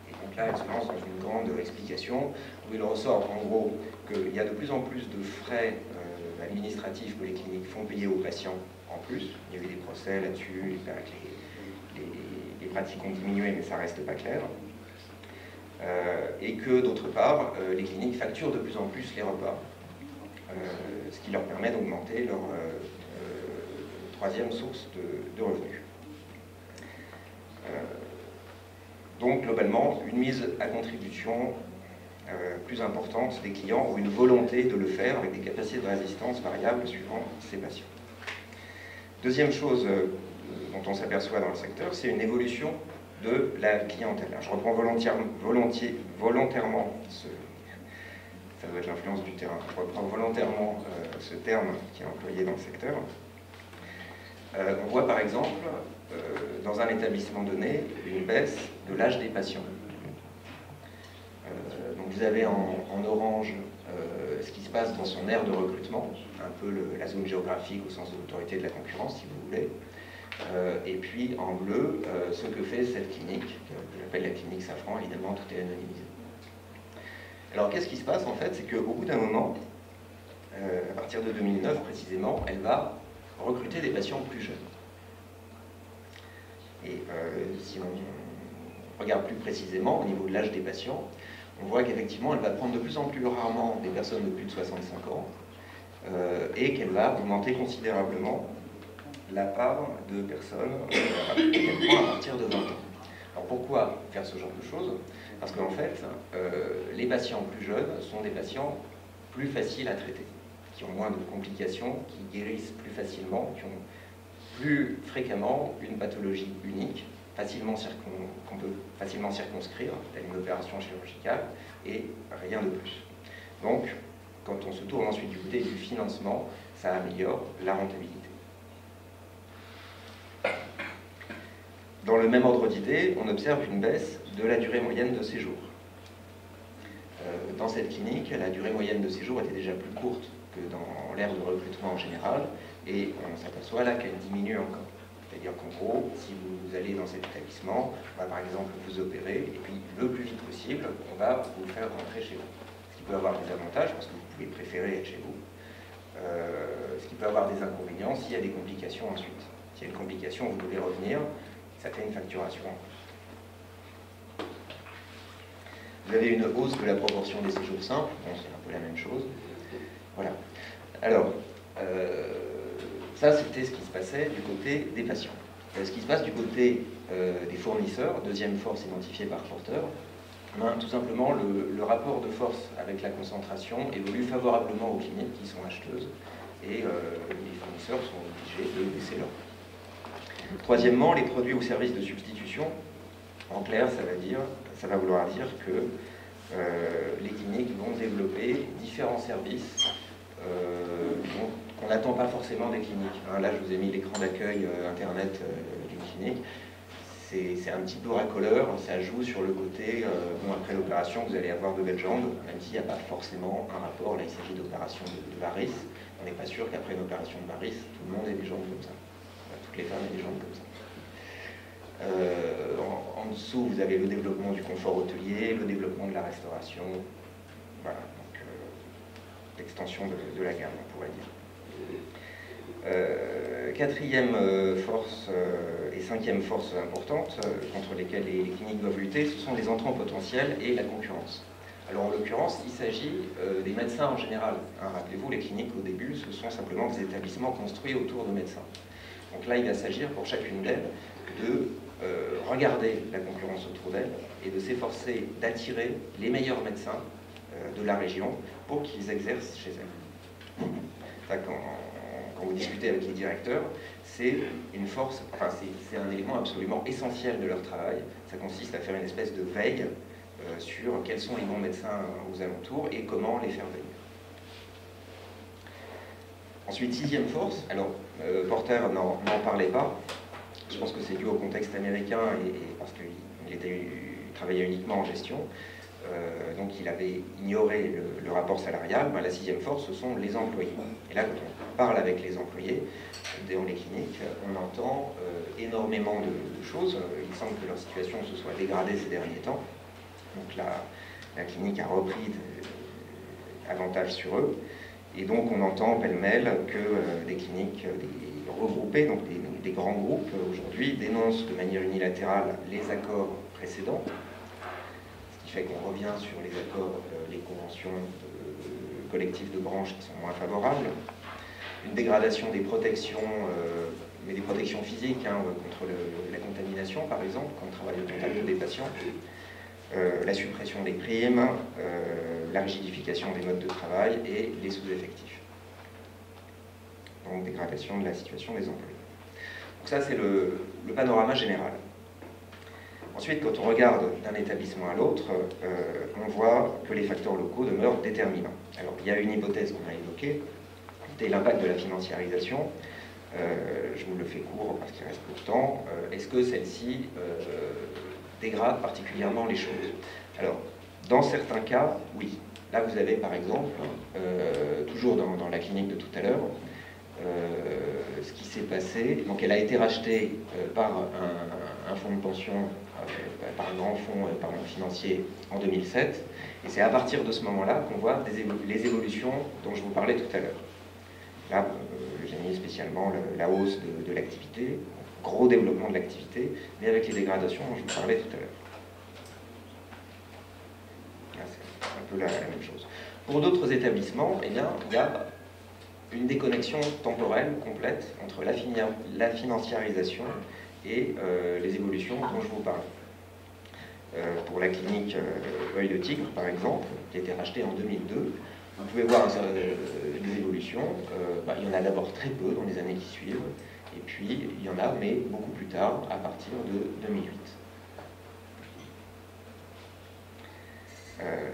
Speaker 4: Et donc là, elle se lance dans une grande explication, où il ressort, en gros, qu'il y a de plus en plus de frais administratifs que les cliniques font payer aux patients en plus. Il y a eu des procès là-dessus, les pratiques ont diminué, mais ça reste pas clair. Et que, d'autre part, les cliniques facturent de plus en plus les repas, ce qui leur permet d'augmenter leur troisième source de revenus. Donc, globalement, une mise à contribution plus importante des clients ou une volonté de le faire avec des capacités de résistance variables suivant ces patients. Deuxième chose dont on s'aperçoit dans le secteur, c'est une évolution de la clientèle. Alors, je reprends volontairement ça doit être l'influence du terrain, je reprends volontairement ce terme qui est employé dans le secteur. On voit par exemple, dans un établissement donné, une baisse de l'âge des patients. Donc vous avez en orange ce qui se passe dans son aire de recrutement, un peu la zone géographique au sens de l'autorité de la concurrence, si vous voulez. Et puis en bleu, ce que fait cette clinique, que j'appelle la clinique Safran, évidemment tout est anonymisé. Alors qu'est-ce qui se passe en fait? C'est qu'au bout d'un moment, à partir de 2009 précisément, elle va recruter des patients plus jeunes. Et si on regarde plus précisément au niveau de l'âge des patients, on voit qu'effectivement elle va prendre de plus en plus rarement des personnes de plus de 65 ans et qu'elle va augmenter considérablement la part de personnes qu'elle prend à partir de 20 ans. Alors pourquoi faire ce genre de choses? Parce qu'en fait, les patients plus jeunes sont des patients plus faciles à traiter, qui ont moins de complications, qui guérissent plus facilement, qui ont plus fréquemment une pathologie unique, qu'on peut facilement circonscrire, telle une opération chirurgicale, et rien de plus. Donc, quand on se tourne ensuite du côté du financement, ça améliore la rentabilité. Dans le même ordre d'idée, on observe une baisse de la durée moyenne de séjour. Dans cette clinique, la durée moyenne de séjour était déjà plus courte que dans l'ère de recrutement en général, et on s'aperçoit là qu'elle diminue encore. C'est-à-dire qu'en gros, si vous allez dans cet établissement, on va par exemple vous opérer, et puis le plus vite possible, on va vous faire rentrer chez vous. Ce qui peut avoir des avantages, parce que vous pouvez préférer être chez vous. Ce qui peut avoir des inconvénients s'il y a des complications ensuite. S'il y a une complication, vous devez revenir, ça fait une facturation en plus. Vous avez une hausse de la proportion des séjours simples, bon, c'est un peu la même chose. Voilà. Alors, ça c'était ce qui se passait du côté des patients. Ce qui se passe du côté des fournisseurs, deuxième force identifiée par Porter, tout simplement le rapport de force avec la concentration évolue favorablement aux cliniques qui sont acheteuses et les fournisseurs sont obligés de baisser leur prix. Troisièmement, les produits ou services de substitution. En clair, ça va vouloir dire que les cliniques vont développer différents services qu'on n'attend pas forcément des cliniques. Là, je vous ai mis l'écran d'accueil Internet d'une clinique. C'est un petit peu racoleur, ça joue sur le côté, après l'opération, vous allez avoir de belles jambes, même s'il n'y a pas forcément un rapport. Là, il s'agit d'opération de varices. On n'est pas sûr qu'après une opération de varices, tout le monde ait des jambes comme ça. Toutes les femmes aient des jambes comme ça. En dessous, vous avez le développement du confort hôtelier, le développement de la restauration. Voilà, donc l'extension de la gamme, on pourrait dire. Quatrième force et cinquième force importante contre lesquelles les cliniques doivent lutter, ce sont les entrants potentiels et la concurrence. Alors en l'occurrence, il s'agit des médecins en général. Rappelez-vous, les cliniques au début, ce sont simplement des établissements construits autour de médecins. Donc là, il va s'agir pour chacune d'elles de regarder la concurrence autour d'elles et de s'efforcer d'attirer les meilleurs médecins de la région pour qu'ils exercent chez elles. Quand vous discutez avec les directeurs, c'est une force, c'est un élément absolument essentiel de leur travail. Ça consiste à faire une espèce de veille sur quels sont les bons médecins aux alentours et comment les faire venir. Ensuite, sixième force, alors Porter n'en parlait pas, je pense que c'est dû au contexte américain et parce qu'il travaillait uniquement en gestion, donc il avait ignoré le rapport salarial. La sixième force, ce sont les employés. Et là, quand on parle avec les employés dans les cliniques, on entend énormément de choses. Il semble que leur situation se soit dégradée ces derniers temps. Donc la clinique a repris avantage sur eux. Et donc on entend pêle-mêle que des cliniques regroupées, donc des grands groupes, aujourd'hui dénoncent de manière unilatérale les accords précédents, ce qui fait qu'on revient sur les accords, les conventions collectives de branche qui sont moins favorables, une dégradation des protections, mais des protections physiques contre la contamination par exemple, quand on travaille au contact des patients, la suppression des primes, la rigidification des modes de travail et les sous-effectifs. Donc dégradation de la situation des employés. Donc ça c'est le panorama général. Ensuite, quand on regarde d'un établissement à l'autre, on voit que les facteurs locaux demeurent déterminants. Alors il y a une hypothèse qu'on a évoquée, c'est l'impact de la financiarisation. Je vous le fais court parce qu'il reste peu de temps. Est-ce que celle-ci dégrade particulièrement les choses? Alors, dans certains cas, oui. Là, vous avez par exemple, toujours dans la clinique de tout à l'heure, ce qui s'est passé. Donc, elle a été rachetée par un fonds de pension, par un grand fonds financier en 2007. Et c'est à partir de ce moment-là qu'on voit les évolutions dont je vous parlais tout à l'heure. Là, j'ai mis spécialement la hausse de l'activité, gros développement de l'activité, mais avec les dégradations dont je vous parlais tout à l'heure. C'est un peu la même chose. Pour d'autres établissements, eh bien, il y a une déconnexion temporelle complète entre la financiarisation et les évolutions dont je vous parle. Pour la clinique Œil de Tigre, par exemple, qui a été rachetée en 2002, vous pouvez voir des évolutions. Il y en a d'abord très peu dans les années qui suivent, et puis il y en a, mais beaucoup plus tard, à partir de 2008.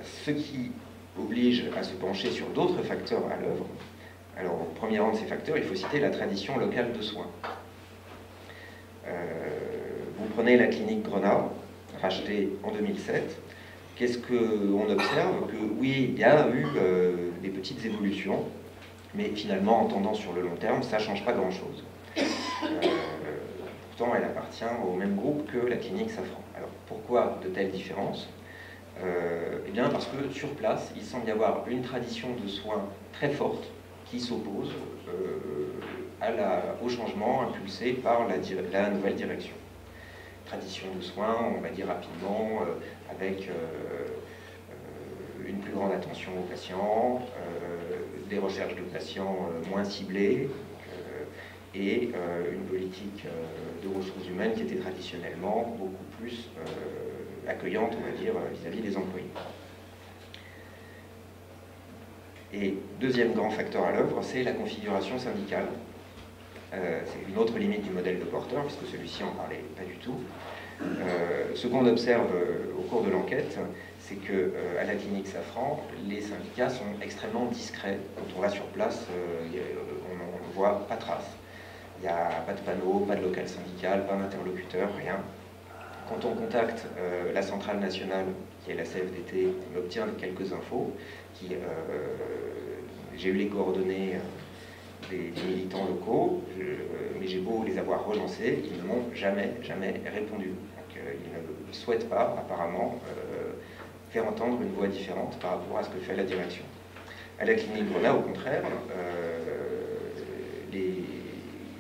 Speaker 4: Ce qui oblige à se pencher sur d'autres facteurs à l'œuvre. Alors, au premier rang de ces facteurs, il faut citer la tradition locale de soins. Vous prenez la clinique Grenat, rachetée en 2007. Qu'est-ce qu'on observe? Que oui, il y a eu des petites évolutions, mais finalement, en tendance sur le long terme, ça ne change pas grand-chose. Pourtant, elle appartient au même groupe que la clinique Safran. Alors, pourquoi de telles différences? Eh bien, parce que sur place, il semble y avoir une tradition de soins très forte qui s'oppose au changement impulsé par la nouvelle direction. Tradition de soins, on va dire rapidement, avec une plus grande attention aux patients, des recherches de patients moins ciblées, et une politique de ressources humaines qui était traditionnellement beaucoup plus accueillante, on va dire, vis-à-vis des employés. Et deuxième grand facteur à l'œuvre, c'est la configuration syndicale. C'est une autre limite du modèle de Porter, puisque celui-ci en parlait pas du tout. Ce qu'on observe au cours de l'enquête, c'est qu'à la clinique Safran, les syndicats sont extrêmement discrets. Quand on va sur place, on ne voit pas trace. Il n'y a pas de panneau, pas de local syndical, pas d'interlocuteur, rien. Quand on contacte la centrale nationale, qui est la CFDT, on obtient quelques infos. J'ai eu les coordonnées des militants locaux, mais j'ai beau les avoir relancés, ils ne m'ont jamais répondu. Donc ils ne souhaitent pas, apparemment, faire entendre une voix différente par rapport à ce que fait la direction. À la clinique Grenat, au contraire,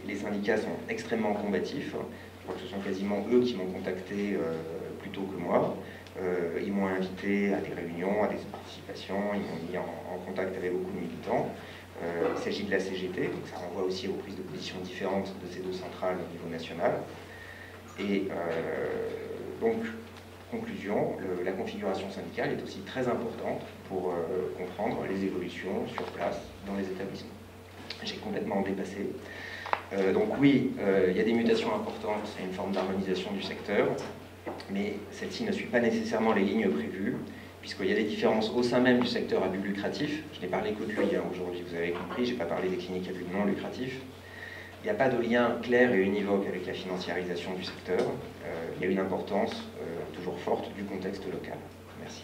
Speaker 4: les syndicats sont extrêmement combatifs. Je crois que ce sont quasiment eux qui m'ont contacté plutôt que moi. Ils m'ont invité à des réunions, à des participations, ils m'ont mis en contact avec beaucoup de militants. Il s'agit de la CGT, donc ça renvoie aussi aux prises de position différentes de ces deux centrales au niveau national. Et donc, conclusion, la configuration syndicale est aussi très importante pour comprendre les évolutions sur place dans les établissements. J'ai complètement dépassé. Donc oui, il y a des mutations importantes, il y a une forme d'harmonisation du secteur, mais celle-ci ne suit pas nécessairement les lignes prévues, puisqu'il y a des différences au sein même du secteur à but lucratif. Je n'ai parlé que de lui aujourd'hui, vous avez compris, je n'ai pas parlé des cliniques à but non lucratif. Il n'y a pas de lien clair et univoque avec la financiarisation du secteur. Il y a une importance toujours forte du contexte local. Merci.